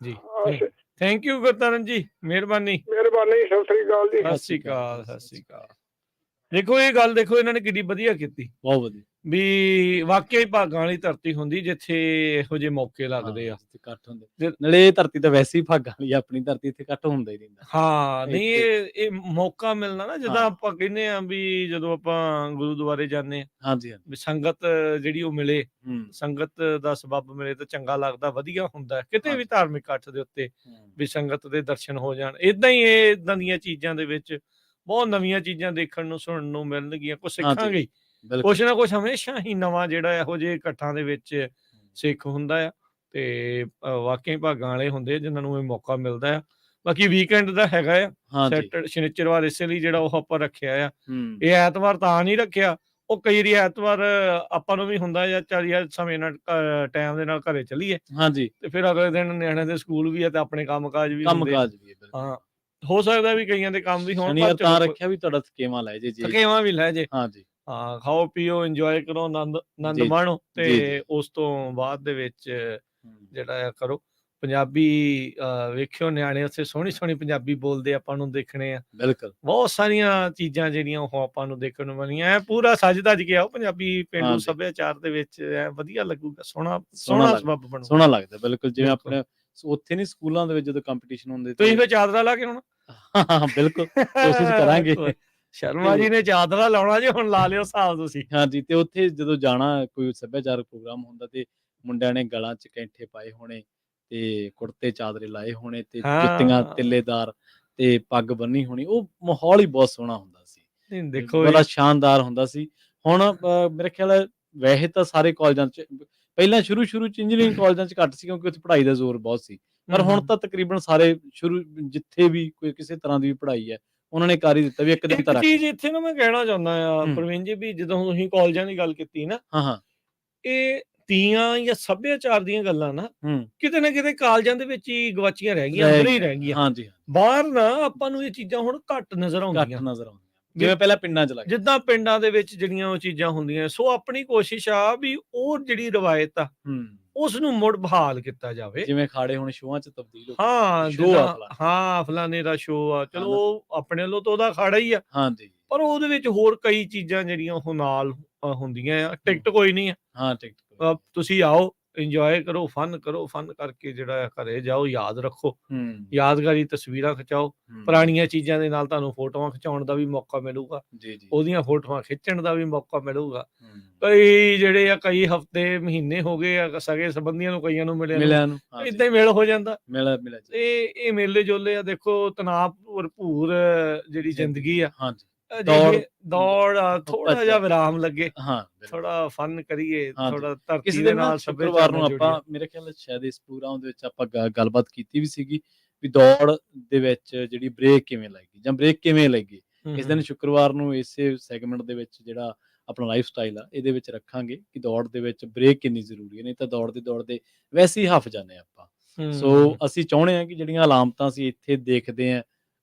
ਜੀ, ਥੈਂਕ ਯੂ ਗੁਰਤਰਨ ਜੀ, ਮਿਹਰਬਾਨੀ। ਮਿਹਰਬਾਨੀ, ਸਤਿ ਸ੍ਰੀ ਅਕਾਲ ਜੀ। ਸਤਿ ਸ਼੍ਰੀ ਅਕਾਲ, ਸਤਿ ਸ਼੍ਰੀ ਅਕਾਲ। ਦੇਖੋ ਇਹ ਗੱਲ ਦੇਖੋ ਇਹਨਾਂ ਨੇ ਕਿੰਨੀ ਵਧੀਆ ਕੀਤੀ, ਬਹੁਤ ਵਧੀਆ ਵੀ ਵਾਕਿਆ ਹੀ ਭਾਗਾਂ ਵਾਲੀ ਧਰਤੀ ਹੁੰਦੀ ਜਿੱਥੇ ਇਹੋ ਜਿਹੇ ਮੌਕੇ ਲੱਗਦੇ ਆ। ਇਕੱਠ ਹੁੰਦੇ ਨਾਲੇ ਇਹ ਧਰਤੀ ਤਾਂ ਵੈਸੇ ਹੀ ਭਾਗਾਂ ਵਾਲੀ, ਆਪਣੀ ਧਰਤੀ ਇੱਥੇ ਇਕੱਠ ਹੁੰਦਾ ਹੀ ਰਹਿੰਦਾ। ਹਾਂ ਨਹੀਂ, ਇਹ ਮੌਕਾ ਮਿਲਣਾ ਨਾ, ਜਿੱਦਾਂ ਆਪਾਂ ਕਹਿੰਦੇ ਆ ਵੀ ਜਦੋਂ ਆਪਾਂ ਗੁਰਦੁਆਰੇ ਜਾਂਦੇ ਆ, ਹਾਂਜੀ ਹਾਂਜੀ ਵੀ ਸੰਗਤ ਜਿਹੜੀ ਉਹ ਮਿਲੇ, ਸੰਗਤ ਦਾ ਸਬੱਬ ਮਿਲੇ ਤਾਂ ਚੰਗਾ ਲੱਗਦਾ, ਵਧੀਆ ਹੁੰਦਾ ਕਿਤੇ ਵੀ ਧਾਰਮਿਕ ਇਕੱਠ ਦੇ ਉੱਤੇ, ਵੀ ਸੰਗਤ ਦੇ ਦਰਸ਼ਨ ਹੋ ਜਾਣ। ਇਦਾਂ ਹੀ ਇਹ ਇਦਾਂ ਦੀਆਂ ਚੀਜ਼ਾਂ ਦੇ ਵਿੱਚ ਬਹੁਤ ਨਵੀਆਂ ਚੀਜ਼ਾਂ ਦੇਖਣ ਨੂੰ ਸੁਣਨ ਨੂੰ ਮਿਲਣਗੀਆਂ, ਕੁਛ ਸਿੱਖਾਂਗੇ, ਕੁਛ ਨਾ ਕੁਛ ਹਮੇਸ਼ਾ ਹੀ ਨਵਾਂ ਜਿਹੜਾ ਇਹੋ ਜਿਹੇ ਇਕੱਠਾਂ ਦੇ ਵਿੱਚ ਸਿੱਖ ਹੁੰਦਾ ਆ। ਤੇ ਵਾਕਈ ਭਾਗਾਂ ਵਾਲੇ ਹੁੰਦੇ ਜਿਨ੍ਹਾਂ ਨੂੰ ਇਹ ਮੌਕਾ ਮਿਲਦਾ ਆ। ਬਾਕੀ ਵੀਕਐਂਡ ਦਾ ਹੈਗਾ ਆ, ਸ਼ਨੀਚਰਵਾਰ ਇਸੇ ਲਈ ਜਿਹੜਾ ਉਹ ਆਪਾਂ ਰੱਖਿਆ ਆ। ਇਹ ਐਤਵਾਰ ਤਾਂ ਨਹੀਂ ਰੱਖਿਆ, ਉਹ ਕਈ ਵਾਰੀ ਐਤਵਾਰ ਆਪਾਂ ਨੂੰ ਵੀ ਹੁੰਦਾ ਜਾਂ ਚੱਲ ਯਾਰ ਸਮੇਂ ਨਾਲ ਟਾਈਮ ਦੇ ਨਾਲ ਘਰੇ ਚੱਲੀਏ, ਹਾਂਜੀ, ਤੇ ਫਿਰ ਅਗਲੇ ਦਿਨ ਨਿਆਣਿਆਂ ਦੇ ਸਕੂਲ ਵੀ ਆ ਤੇ ਆਪਣੇ ਕੰਮਕਾਜ ਵੀ ਹੁੰਦੇ। ਹਾਂ, ਹੋ ਸਕਦਾ ਵੀ ਕਈਆਂ ਦੇ ਕੰਮ ਵੀ ਹੋਣ, ਪਰ ਤਾਂ ਰੱਖਿਆ ਵੀ ਤੁਹਾਡਾ ਥਕੇਵਾਂ ਲੈ ਜੇ, ਥਕੇਵਾਂ ਵੀ ਲੈ ਜੇ। ਹਾਂਜੀ ਹਾਂ, ਖਾਓ ਪੀਓ, ਇੰਜੋਏ ਕਰੋ, ਆਨੰਦ ਮਾਣੋ, ਤੇ ਉਸ ਤੋਂ ਬਾਅਦ ਦੇ ਵਿੱਚ ਜਿਹੜਾ ਆ ਕਰੋ। ਪੰਜਾਬੀ ਵੇਖਿਓ, ਨਿਆਣੇ ਉੱਥੇ ਸੋਹਣੀ ਸੋਹਣੀ ਪੰਜਾਬੀ ਬੋਲਦੇ ਆਪਾਂ ਨੂੰ ਦੇਖਣੇ ਆ। ਬਿਲਕੁਲ, ਬਹੁਤ ਸਾਰੀਆਂ ਚੀਜ਼ਾਂ ਜਿਹੜੀਆਂ ਉਹ ਆਪਾਂ ਨੂੰ ਦੇਖਣ ਨੂੰ ਮਿਲੀਆਂ। ਪੂਰਾ ਸੱਜ ਧੱਜ ਕੇ ਆਓ ਪੰਜਾਬੀ ਪੇਂਡੂ ਸੱਭਿਆਚਾਰ ਦੇ ਵਿੱਚ, ਵਧੀਆ ਲੱਗੂਗਾ, ਸੋਹਣਾ ਸਬੱਬ ਬਣੂ, ਸੋਹਣਾ ਲੱਗਦਾ। ਬਿਲਕੁਲ, ਜਿਵੇਂ ਆਪਣੇ ਉੱਥੇ ਨੀ ਸਕੂਲਾਂ ਦੇ ਵਿੱਚ ਜਦੋਂ ਕੰਪੀਟੀਸ਼ਨ ਹੁੰਦੇ, ਤੁਸੀਂ ਫਿਰ ਚਾਦਰਾ ਲਾ ਕੇ ਆਉਣਾ। ਬਿਲਕੁਲ, ਕੋਸ਼ਿਸ਼ ਕਰਾਂਗੇ। ਸ਼ਰਮਾ ਜੀ ਨੇ ਚਾਦਰਾ ਲਾਉਣਾ ਜੀ, ਹੁਣ ਲਾ ਲਿਓ ਹਿਸਾਬ ਤੁਸੀਂ। ਹਾਂਜੀ, ਤੇ ਉੱਥੇ ਜਦੋਂ ਜਾਣਾ ਕੋਈ ਸੱਭਿਆਚਾਰਕ ਪ੍ਰੋਗਰਾਮ ਹੁੰਦਾ ਤੇ ਮੁੰਡਿਆਂ ਨੇ ਗਲਾਂ 'ਚ ਕੈਂਠੇ ਪਾਏ ਹੋਣੇ ਤੇ ਕੁੜਤੇ ਚਾਦਰੇ ਲਾਏ ਹੋਣੇ ਤੇ ਜੁੱਤੀਆਂ ਤਿੱਲੇਦਾਰ ਤੇ ਪੱਗ ਬੰਨੀ ਹੋਣੀ, ਉਹ ਮਾਹੌਲ ਹੀ ਬਹੁਤ ਸੋਹਣਾ ਹੁੰਦਾ ਸੀ। ਦੇਖੋ ਬੜਾ ਸ਼ਾਨਦਾਰ ਹੁੰਦਾ ਸੀ। ਹੁਣ ਮੇਰੇ ਖਿਆਲ ਵੈਸੇ ਤਾਂ ਸਾਰੇ ਕਾਲਜਾਂ 'ਚ, ਪਹਿਲਾਂ ਸ਼ੁਰੂ 'ਚ ਇੰਜੀਨੀਅਰਿੰਗ ਕਾਲਜਾਂ 'ਚ ਘੱਟ ਸੀ ਕਿਉਂਕਿ ਉੱਥੇ ਪੜ੍ਹਾਈ ਦਾ ਜ਼ੋਰ ਬਹੁਤ ਸੀ, ਪਰ ਹੁਣ ਤਾਂ ਤਕਰੀਬਨ ਸਾਰੇ ਜਿੱਥੇ ਵੀ ਕੋਈ ਕਿਸੇ ਤਰ੍ਹਾਂ ਦੀ ਵੀ ਪੜ੍ਹਾਈ ਹੈ, ਉਹਨਾਂ ਨੇ ਕਰ ਹੀ ਦਿੱਤਾ ਵੀ ਇੱਕ ਦਿਨ ਤਾਂ। ਇੱਕ ਚੀਜ਼ ਇੱਥੇ ਨਾ ਮੈਂ ਕਹਿਣਾ ਚਾਹੁੰਦਾ ਆ ਪ੍ਰਵੀਨ ਜੀ, ਵੀ ਜਦੋਂ ਤੁਸੀਂ ਕਾਲਜਾਂ ਦੀ ਗੱਲ ਕੀਤੀ ਨਾ, ਇਹ ਤੀਆਂ ਜਾਂ ਸੱਭਿਆਚਾਰ ਦੀਆਂ ਗੱਲਾਂ ਨਾ ਕਿਤੇ ਨਾ ਕਿਤੇ ਕਾਲਜਾਂ ਦੇ ਵਿੱਚ ਹੀ ਗਵਾਚੀਆਂ ਰਹਿ ਗਈਆਂ, ਅੰਦਰ ਹੀ ਰਹਿ ਗਈਆਂ। ਬਾਹਰ ਨਾ ਆਪਾਂ ਨੂੰ ਇਹ ਚੀਜ਼ਾਂ ਹੁਣ ਘੱਟ ਨਜ਼ਰ ਆਉਂਦੀਆਂ, ਜਿਵੇਂ ਪਹਿਲਾਂ ਪਿੰਡਾਂ 'ਚ ਲੱਗਦਾ, ਜਿੱਦਾਂ ਪਿੰਡਾਂ ਦੇ ਵਿੱਚ ਜਿਹੜੀਆਂ ਉਹ ਚੀਜ਼ਾਂ ਹੁੰਦੀਆਂ। ਸੋ ਆਪਣੀ ਕੋਸ਼ਿਸ਼ ਆ ਵੀ ਉਹ ਜਿਹੜੀ ਰਵਾਇਤ ਆ ਉਸ ਨੂੰ ਮੁੜ ਬਹਾਲ ਕੀਤਾ ਜਾਵੇ। ਜਿਵੇਂ ਖਾੜੇ ਹੁਣ ਸ਼ੋਆਂ 'ਚ ਤਬਦੀਲ ਹੋ ਹਾਂ, ਫਲਾਣੇ ਦਾ ਸ਼ੋਅ ਆ, ਚਲੋ ਆਪਣੇ ਵੱਲੋਂ ਤਾਂ ਉਹਦਾ ਖਾੜਾ ਹੀ ਆ, ਪਰ ਉਹਦੇ ਵਿੱਚ ਹੋਰ ਕਈ ਚੀਜ਼ਾਂ ਜਿਹੜੀਆਂ ਉਹ ਨਾਲ ਹੁੰਦੀਆਂ ਆ। ਟਿਕਟ ਕੋਈ ਨਹੀਂ ਆ, ਤੁਸੀਂ ਆਓ, ਇੰਜੋਏ ਕਰੋ, ਫਨ ਕਰਕੇ ਜਿਹੜਾ ਘਰੇ ਜਾਓ, ਯਾਦ ਰੱਖੋ, ਯਾਦਗਾਰੀ ਤਸਵੀਰਾਂ ਖਿਚਾਓ, ਪੁਰਾਣੀਆਂ ਚੀਜ਼ਾਂ ਦੇ ਨਾਲ ਤੁਹਾਨੂੰ ਫੋਟੋਆਂ ਖਿਚਾਉਣ ਦਾ ਵੀ ਮੌਕਾ ਮਿਲੂਗਾ, ਉਹਦੀਆਂ ਫੋਟੋਆਂ ਖਿੱਚਣ ਦਾ ਵੀ ਮੌਕਾ ਮਿਲੂਗਾ। ਕਈ ਜਿਹੜੇ ਆ, ਕਈ ਹਫ਼ਤੇ ਮਹੀਨੇ ਹੋ ਗਏ ਆ ਸਗੇ ਸੰਬੰਧੀਆਂ ਨੂੰ, ਕਈਆਂ ਨੂੰ ਮਿਲਿਆ ਨੂੰ, ਏਦਾਂ ਹੀ ਮੇਲ ਹੋ ਜਾਂਦਾ। ਇਹ ਮੇਲੇ ਜੋਲੇ ਆ, ਦੇਖੋ ਤਣਾਅ ਭਰਪੂਰ ਜਿਹੜੀ ਜ਼ਿੰਦਗੀ ਆ, ਦੌੜ ਥੋੜਾ ਜਿਹਾ ਵਿਰਾਮ ਲੱਗੇ, ਥੋੜਾ ਫਨ ਕਰੀਏ, ਥੋੜਾ ਧਰਤੀ ਦੇ ਨਾਲ ਸ਼ੁੱਕਰਵਾਰ ਨੂੰ ਆਪਾਂ, ਮੇਰੇ ਖਿਆਲ ਸ਼ਾਇਦ ਇਸ ਪ੍ਰੋਗਰਾਮ ਦੇ ਵਿੱਚ ਆਪਾਂ ਗੱਲਬਾਤ ਕੀਤੀ ਵੀ ਸੀਗੀ ਵੀ ਦੌੜ ਦੇ ਵਿੱਚ ਜਿਹੜੀ ਬ੍ਰੇਕ ਕਿਵੇਂ ਲੱਗੀ ਜਾਂ ਬ੍ਰੇਕ ਕਿਵੇਂ ਲੱਗੀ। ਇਸ ਦਿਨ ਸ਼ੁੱਕਰਵਾਰ ਨੂੰ ਇਸੇ ਸੈਗਮੈਂਟ ਦੇ ਵਿੱਚ ਜਿਹੜਾ ਆਪਣਾ ਲਾਈਫ ਸਟਾਈਲ ਆ, ਇਹਦੇ ਵਿੱਚ ਰੱਖਾਂਗੇ ਕਿ ਦੌੜ ਦੇ ਵਿੱਚ ਬ੍ਰੇਕ ਕਿੰਨੀ ਜ਼ਰੂਰੀ ਹੈ, ਨਹੀਂ ਤਾਂ ਦੌੜਦੇ ਵੈਸੇ ਹੀ ਹੱਫ ਜਾਂਦੇ ਆਪਾਂ। ਸੋ ਅਸੀਂ ਚਾਹੁੰਦੇ ਹਾਂ ਕਿ ਜਿਹੜੀਆਂ ਅਲਾਮਤਾਂ ਅਸੀਂ ਇੱਥੇ ਦੇਖਦੇ ਹਾਂ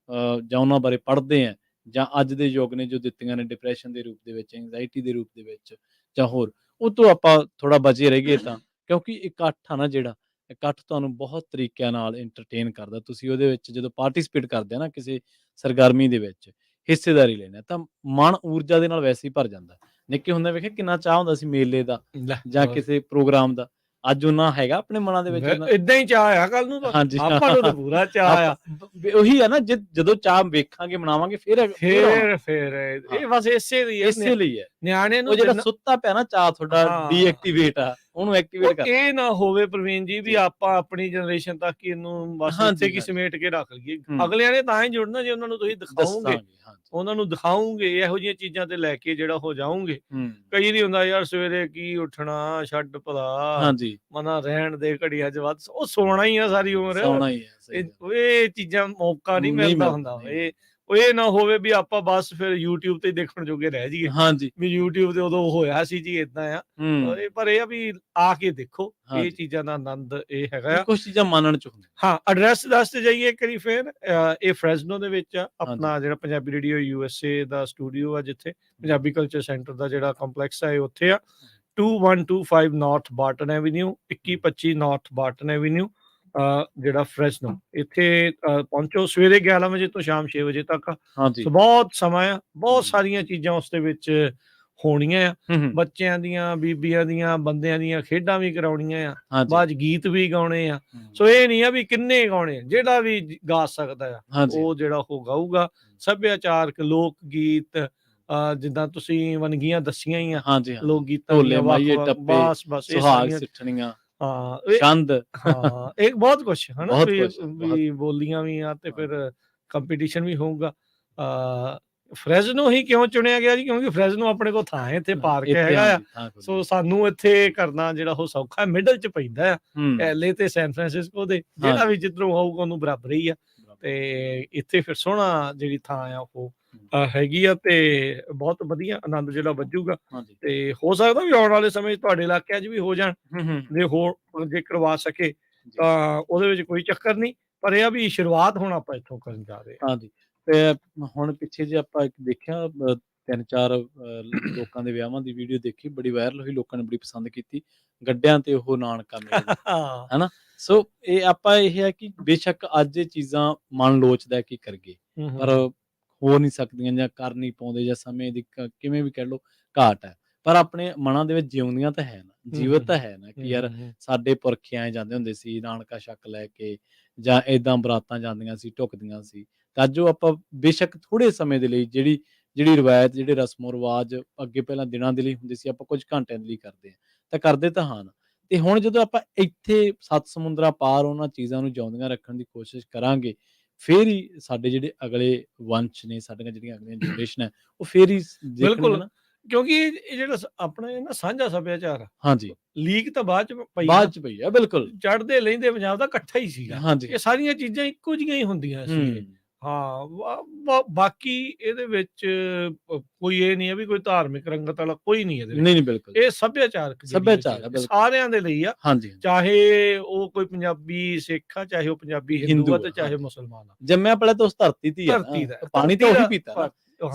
ਜਾਂ ਉਹਨਾਂ ਬਾਰੇ ਪੜ੍ਹਦੇ ਹਾਂ, ਜਾਂ ਅੱਜ ਦੇ ਯੁੱਗ ਨੇ ਜੋ ਦਿੱਤੀਆਂ ਨੇ, ਡਿਪਰੈਸ਼ਨ ਦੇ ਰੂਪ ਦੇ ਵਿੱਚ, ਐਂਗਜ਼ਾਇਟੀ ਦੇ ਰੂਪ ਦੇ ਵਿੱਚ, ਜਾਂ ਹੋਰ, ਉਹ ਤੋਂ ਆਪਾਂ ਥੋੜਾ ਬਚੇ ਰਹੀਏ ਤਾਂ, ਕਿਉਂਕਿ ਇਕੱਠ ਆ ਨਾ ਜਿਹੜਾ, ਇਕੱਠ ਤੁਹਾਨੂੰ ਬਹੁਤ ਤਰੀਕਿਆਂ ਨਾਲ entertain ਕਰਦਾ। ਤੁਸੀਂ ਉਹਦੇ ਵਿੱਚ ਜਦੋਂ ਪਾਰਟਿਸਿਪੇਟ ਕਰਦੇ ਆ ਨਾ ਕਿਸੇ ਸਰਗਰਮੀ ਦੇ ਵਿੱਚ, ਹਿੱਸੇਦਾਰੀ ਲੈਂਦੇ ਆ, ਤਾਂ ਮਨ ਊਰਜਾ ਦੇ ਨਾਲ ਵੈਸੇ ਹੀ ਭਰ ਜਾਂਦਾ। ਨਿੱਕੇ ਹੁੰਦੇ ਵੇਖਿਆ ਕਿੰਨਾ ਚਾਅ ਹੁੰਦਾ ਸੀ ਮੇਲੇ ਦਾ ਲੈ ਜਾਂ ਕਿਸੇ ਪ੍ਰੋਗਰਾਮ ਦਾ, ਅੱਜ ਉਹਨਾਂ ਹੈਗਾ ਆਪਣੇ ਮਨਾਂ ਦੇ ਵਿੱਚ ਉਹਨਾਂ। ਇਦਾਂ ਹੀ ਚਾਹ ਆ ਕੱਲ ਨੂੰ ਤਾਂ ਹਾਂਜੀ ਆਪਾਂ ਨੂੰ ਤਾਂ ਪੂਰਾ ਚਾਹ ਆ। ਉਹੀ ਆ ਨਾ, ਜਦੋਂ ਚਾਹ ਵੇਖਾਂਗੇ ਮਨਾਵਾਂਗੇ ਫਿਰ ਆਉਣਾ। ਫਿਰ ਇਹ ਬਸ ਇਸੇ ਲਈ ਇਸੇ ਲਈ ਹੈ। ਨਿਆਣੇ ਨੂੰ ਉਹ ਜਿਹੜਾ ਸੁੱਤਾ ਪਿਆ ਨਾ ਚਾਹ ਤੁਹਾਡਾ ਹਾਂ। ਡੀਐਕਟੀਵੇਟ ਆ, ਉਹਨੂੰ ਐਕਟੀਵੇਟ ਕਰ। ਇਹ ਨਾ ਹੋਵੇ ਪ੍ਰਵੀਨ ਜੀ ਵੀ ਆਪਾਂ ਆਪਣੀ ਜਨਰੇਸ਼ਨ ਤੱਕ ਹੀ ਇਹਨੂੰ ਬਸ ਹਾਂਜੀ, ਉੱਥੇ ਕੀ ਹਾਂਜੀ। ਸਮੇਟ ਕੇ ਰੱਖ ਲਈਏ। ਹੂੰ। ਅਗਲਿਆਂ ਨੇ ਤਾਂ ਹੀ ਜੁੜਨਾ ਜੇ ਉਹਨਾਂ ਨੂੰ ਤੁਸੀਂ ਦਿਖਾਓਗੇ, ਦੱਸਾਂਗੇ, ਹਾਂਜੀ। ਉਹਨਾਂ ਨੂੰ ਦਿਖਾਓਗੇ, ਇਹੋ ਜਿਹੀਆਂ ਚੀਜ਼ਾਂ ਤੇ ਲੈ ਕੇ ਜਿਹੜਾ ਹੋ ਜਾਓਗੇ। ਹੂੰ। ਕਈ ਨਹੀਂ ਹੁੰਦਾ ਯਾਰ ਸਵੇਰੇ ਕੀ ਉੱਠਣਾ, ਛੱਡ ਭਲਾ, ਹਾਂਜੀ, ਮਨਾ ਰਹਿਣ ਦੇ ਘੜੀ ਅੱਜ ਵੱਧ, ਉਹ ਸੋਣਾ ਹੀ ਆ ਸਾਰੀ ਉਮਰ। ਸੌਣਾ ਹੀ ਹੈ, ਸਹੀ ਇਹ ਗੱਲ। ਇਹ ਚੀਜ਼ਾਂ ਮੌਕਾ ਨਹੀਂ ਨਹੀਂ ਮਿਲਦਾ ਮਿਲਦਾ, ਹੁੰਦਾ। ਨਹੀਂ। ਇਹ ਨਾ ਹੋਵੇ ਵੀ ਆਪਾਂ ਬਸ ਫਿਰ YouTube ਤੇ ਦੇਖਣ ਜੋਗੇ ਰਹਿ ਜਾਈਏ ਹਾਂਜੀ। ਵੀ YouTube ਤੇ ਉਦੋਂ ਹੋਇਆ ਸੀ ਜੀ ਏਦਾਂ ਆ। ਹੂੰ। ਪਰ ਇਹ ਆ ਵੀ ਆ ਕੇ ਦੇਖੋ ਇਹ ਹਾਂਜੀ। ਚੀਜ਼ਾਂ ਦਾ ਆਨੰਦ ਇਹ ਹੈਗਾ ਆ। ਕੁਝ ਚੀਜ਼ਾਂ ਮੰਨਣ ਚ ਹੁੰਦਾ। ਹਾਂ, ਐਡਰੈਸ ਦੱਸਦੇ ਜਾਈਏ ਇੱਕ ਵਾਰੀ ਫਿਰ। ਇਹ ਫ੍ਰੈਜ਼ਨੋ ਦੇ ਵਿੱਚ ਆ ਆਪਣਾ ਜਿਹੜਾ ਪੰਜਾਬੀ ਰੇਡੀਓ USA ਦਾ ਸਟੂਡੀਓ ਆ, ਜਿੱਥੇ ਪੰਜਾਬੀ ਕਲਚਰ ਸੈਂਟਰ ਦਾ ਜਿਹੜਾ ਕੰਪਲੈਕਸ ਆ ਇਹ ਉੱਥੇ ਆ। 2125 ਨਾਰਥ ਬਾਰਟਨ ਐਵੀਨਿਊ, 2125 ਨਾਰਥ ਬਾਰਟਨ ਐਵੀਨਿਊ, ਜਿਹੜਾ ਫ੍ਰੈਜ਼ਨੋ। ਇੱਥੇ ਪਹੁੰਚੋ ਸਵੇਰੇ 11 ਵਜੇ ਤੋਂ ਸ਼ਾਮ 6 ਵਜੇ ਤੱਕ ਆ। ਹਾਂਜੀ। ਸੋ ਬਹੁਤ ਸਮਾਂ ਆ, ਬਹੁਤ ਸਾਰੀਆਂ ਚੀਜ਼ਾਂ ਉਸ ਦੇ ਵਿੱਚ ਹੋਣੀਆਂ ਆ। ਹੂੰ, ਹੂੰ। ਬੱਚਿਆਂ ਦੀਆਂ, ਬੀਬੀਆਂ ਦੀਆਂ, ਬੰਦਿਆਂ ਦੀਆਂ ਖੇਡਾਂ ਵੀ ਕਰਾਉਣੀਆਂ ਆ, ਹਾਂਜੀ। ਬਾਅਦ 'ਚ ਗੀਤ ਵੀ ਗਾਉਣੇ ਆ। ਹੂੰ। ਸੋ ਇਹ ਨਹੀਂ ਆ ਵੀ ਕਿੰਨੇ ਗਾਉਣੇ ਆ, ਜਿਹੜਾ ਵੀ ਗਾ ਸਕਦਾ ਆ ਹਾਂਜੀ। ਉਹ ਜਿਹੜਾ ਉਹ ਗਾਊਗਾ। ਸੱਭਿਆਚਾਰਕ ਲੋਕ ਗੀਤ, ਜਿੱਦਾਂ ਤੁਸੀਂ ਵੰਨਗੀਆਂ ਦੱਸੀਆਂ ਹੀ ਆ, ਹਾਂਜੀ, ਹਾਂਜੀ। ਲੋਕ ਗੀਤਾਂ ਢੋਲੇ, ਦੀਆਂ ਮਾਹੀਏ, ਵੱਖ-ਵੱਖ, ਟੱਪੇ, ਬਸ ਇਹ ਸੁਹਾਗ ਸਾਰੀਆਂ। ਸਿੱਠਣੀਆਂ, ਹਾਂ, ਛੰਦ। ਹਾਂ, ਇਹ ਬਹੁਤ ਕੁਛ ਹਨਾ ਬਹੁਤ ਵੀ ਕੁਛ, ਬਹੁਤ। ਵੀ ਬੋਲੀਆਂ ਵੀ ਆ ਤੇ ਫਿਰ ਕੰਪੀਟੀਸ਼ਨ ਵੀ ਹੋਊਗਾ। ਫ੍ਰੈਜ਼ਨੋ ਹੀ ਕਿਉਂ ਚੁਣਿਆ ਗਿਆ ਜੀ? ਕਿਉਂਕਿ ਫ੍ਰੈਜ਼ਨੋ ਆਪਣੇ ਕੋਲ ਥਾਂ ਹੈ, ਇੱਥੇ ਪਾਰਕ ਇੱਥੇ ਹੈਗਾ ਆ। ਹਾਂਜੀ, ਥਾਂ ਖੁੱਲੀ। ਸੋ ਸਾਨੂੰ ਇੱਥੇ ਕਰਨਾ ਜਿਹੜਾ ਉਹ ਸੌਖਾ, ਮਿਡਲ 'ਚ ਪੈਂਦਾ ਆ, ਹੂੰ। LA ਤੇ ਸੈਨ ਫਰਾਂਸਿਸਕੋ ਦੇ। ਜਿਹੜਾ ਵੀ ਜਿੱਧਰੋਂ ਆਊਗਾ ਉਹਨੂੰ ਬਰਾਬਰ ਹੀ ਆ। ਤੇ ਇੱਥੇ ਫਿਰ ਸੋਹਣਾ ਜਿਹੜੀ ਥਾਂ ਆ ਉਹ ਹੈਗੀ ਆ ਤੇ ਬਹੁਤ ਵਧੀਆ ਆਨੰਦ ਜਿਹੜਾ ਵੱਜੂਗਾ। ਹਾਂਜੀ। ਤੇ ਹੋ ਸਕਦਾ ਵੀ ਆਉਣ ਵਾਲੇ ਸਮੇਂ 'ਚ ਤੁਹਾਡੇ ਇਲਾਕਿਆਂ 'ਚ ਵੀ ਹੋ ਜਾਣ, ਹੂੰ, ਹੂੰ। ਜੇ ਕਰਵਾ ਸਕੇ ਜੀ। ਤਾਂ ਉਹਦੇ ਵਿੱਚ ਕੋਈ ਚੱਕਰ ਨਹੀਂ। ਪਰ ਇਹ ਆ ਵੀ ਸ਼ੁਰੂਆਤ ਹੁਣ ਆਪਾਂ ਇੱਥੋਂ ਕਰਨ ਜਾ ਰਹੇ ਹਾਂ। ਹਾਂਜੀ। ਤੇ ਹੁਣ ਪਿੱਛੇ ਜਿਹੇ ਆਪਾਂ ਇੱਕ ਦੇਖਿਆ 3-4 ਲੋਕਾਂ ਦੇ ਵਿਆਹਾਂ ਦੀ ਵੀਡੀਓ ਦੇਖੀ, ਬੜੀ ਵਾਇਰਲ ਹੋਈ, ਲੋਕਾਂ ਨੇ ਬੜੀ ਪਸੰਦ ਕੀਤੀ। ਗੱਡਿਆਂ ਤੇ ਉਹ ਨਾਨਕਾ ਮੇਲ, ਹਾਂ। ਹਨਾ? ਸੋ ਇਹ ਆਪਾਂ ਇਹ ਹੈ ਕਿ ਬੇਸ਼ੱਕ ਅੱਜ ਇਹ ਚੀਜ਼ਾਂ ਮਨ ਲੋਚਦਾ ਕਿ ਕਰੀਏ, ਪਰ ਹੋ ਨਹੀਂ ਸਕਦੀਆਂ ਜਾਂ ਕਰ ਨਹੀਂ ਪਾਉਂਦੇ, ਜਾਂ ਸਮੇਂ ਦੀ ਕਿਵੇਂ ਵੀ ਕਹਿ ਲਓ ਘਾਟ ਹੈ। ਪਰ ਆਪਣੇ ਮਨਾਂ ਦੇ ਵਿੱਚ ਜਿਉਂਦੀਆਂ ਤਾਂ ਹੈ ਨਾ, ਜੀਵਤ ਤਾਂ ਹੈ ਨਾ, ਕਿ ਯਾਰ ਸਾਡੇ ਪੁਰਖੇ ਆਏ ਜਾਂਦੇ ਹੁੰਦੇ ਸੀ ਨਾਨਕਾ ਛੱਕ ਲੈ ਕੇ, ਜਾਂ ਏਦਾਂ ਬਰਾਤਾਂ ਜਾਂਦੀਆਂ ਸੀ, ਢੁੱਕਦੀਆਂ ਸੀ। ਤਾਂ ਅੱਜ ਉਹ ਆਪਾਂ ਬੇਸ਼ੱਕ ਥੋੜੇ ਸਮੇਂ ਦੇ ਲਈ ਜਿਹੜੀ ਰਵਾਇਤ, ਜਿਹੜੇ ਰਸਮੋ ਰਿਵਾਜ ਅੱਗੇ ਪਹਿਲਾਂ ਦਿਨਾਂ ਦੇ ਲਈ ਹੁੰਦੇ ਸੀ, ਆਪਾਂ ਕੁਝ ਘੰਟਿਆਂ ਦੇ ਲਈ ਕਰਦੇ ਹਾਂ, ਤਾਂ ਕਰਦੇ ਤਾਂ ਹਾਂ ਨਾ। ਤੇ ਹੁਣ ਜਦੋਂ ਆਪਾਂ ਇੱਥੇ 7 ਸਮੁੰਦਰਾਂ ਪਾਰ ਉਹਨਾਂ ਚੀਜ਼ਾਂ ਨੂੰ ਜਿਉਂਦੀਆਂ ਰੱਖਣ ਦੀ ਕੋਸ਼ਿਸ਼ ਕਰਾਂਗੇ, ਫੇਰ ਹੀ ਸਾਡੇ ਜਿਹੜੇ ਅਗਲੇ ਵੰਸ਼ ਨੇ, ਸਾਡੀਆਂ ਜਿਹੜੀਆਂ ਅਗਲੀਆਂ ਜਨਰੇਸ਼ਨ ਹੈ, ਉਹ ਫੇਰ ਹੀ ਦੇਖਣਗੇ ਨਾ। ਕਿਉਂਕਿ ਇਹ ਜਿਹੜਾ ਆਪਣਾ ਇਹ ਨਾ ਸਾਂਝਾ ਸੱਭਿਆਚਾਰ ਆ, ਹਾਂਜੀ। ਲੀਕ ਤਾਂ ਬਾਅਦ 'ਚ ਪਈ, ਬਾਅਦ 'ਚ ਪਈ ਆ, ਬਿਲਕੁਲ। ਚੜ੍ਹਦੇ ਲਹਿੰਦੇ ਪੰਜਾਬ ਦਾ ਇਕੱਠਾ ਹੀ ਸੀਗਾ। ਹਾਂਜੀ। ਇਹ ਸਾਰੀਆਂ ਚੀਜ਼ਾਂ ਇੱਕੋ ਜਿਹੀਆਂ ਹੀ ਹੁੰਦੀਆਂ ਸੀ। ਹਾਂ, ਬਾਕੀ ਇਹਦੇ ਵਿੱਚ ਕੋਈ ਇਹ ਨਹੀਂ ਹੈ ਵੀ ਕੋਈ ਧਾਰਮਿਕ ਰੰਗਤ ਵਾਲਾ ਕੋਈ ਨਹੀਂ ਇਹਦੇ ਵਿੱਚ। ਨਹੀਂ, ਬਿਲਕੁਲ। ਇਹ ਸੱਭਿਆਚਾਰਕ ਸੱਭਿਆਚਾਰ ਹੈ, ਸਾਰਿਆਂ ਦੇ ਲਈ ਆ। ਹਾਂਜੀ। ਚਾਹੇ ਉਹ ਕੋਈ ਪੰਜਾਬੀ ਸਿੱਖ ਆ, ਚਾਹੇ ਉਹ ਪੰਜਾਬੀ ਹਿੰਦੂ ਆ, ਤੇ ਚਾਹੇ ਮੁਸਲਮਾਨ ਆ। ਜੰਮਿਆ ਪਲਿਆ ਤਾਂ ਉਸ ਧਰਤੀ ਤੇ ਹੀ ਆ, ਧਰਤੀ ਦਾ ਪਾਣੀ ਤਾਂ ਉਹੀ ਪੀਤਾ ਨਾ।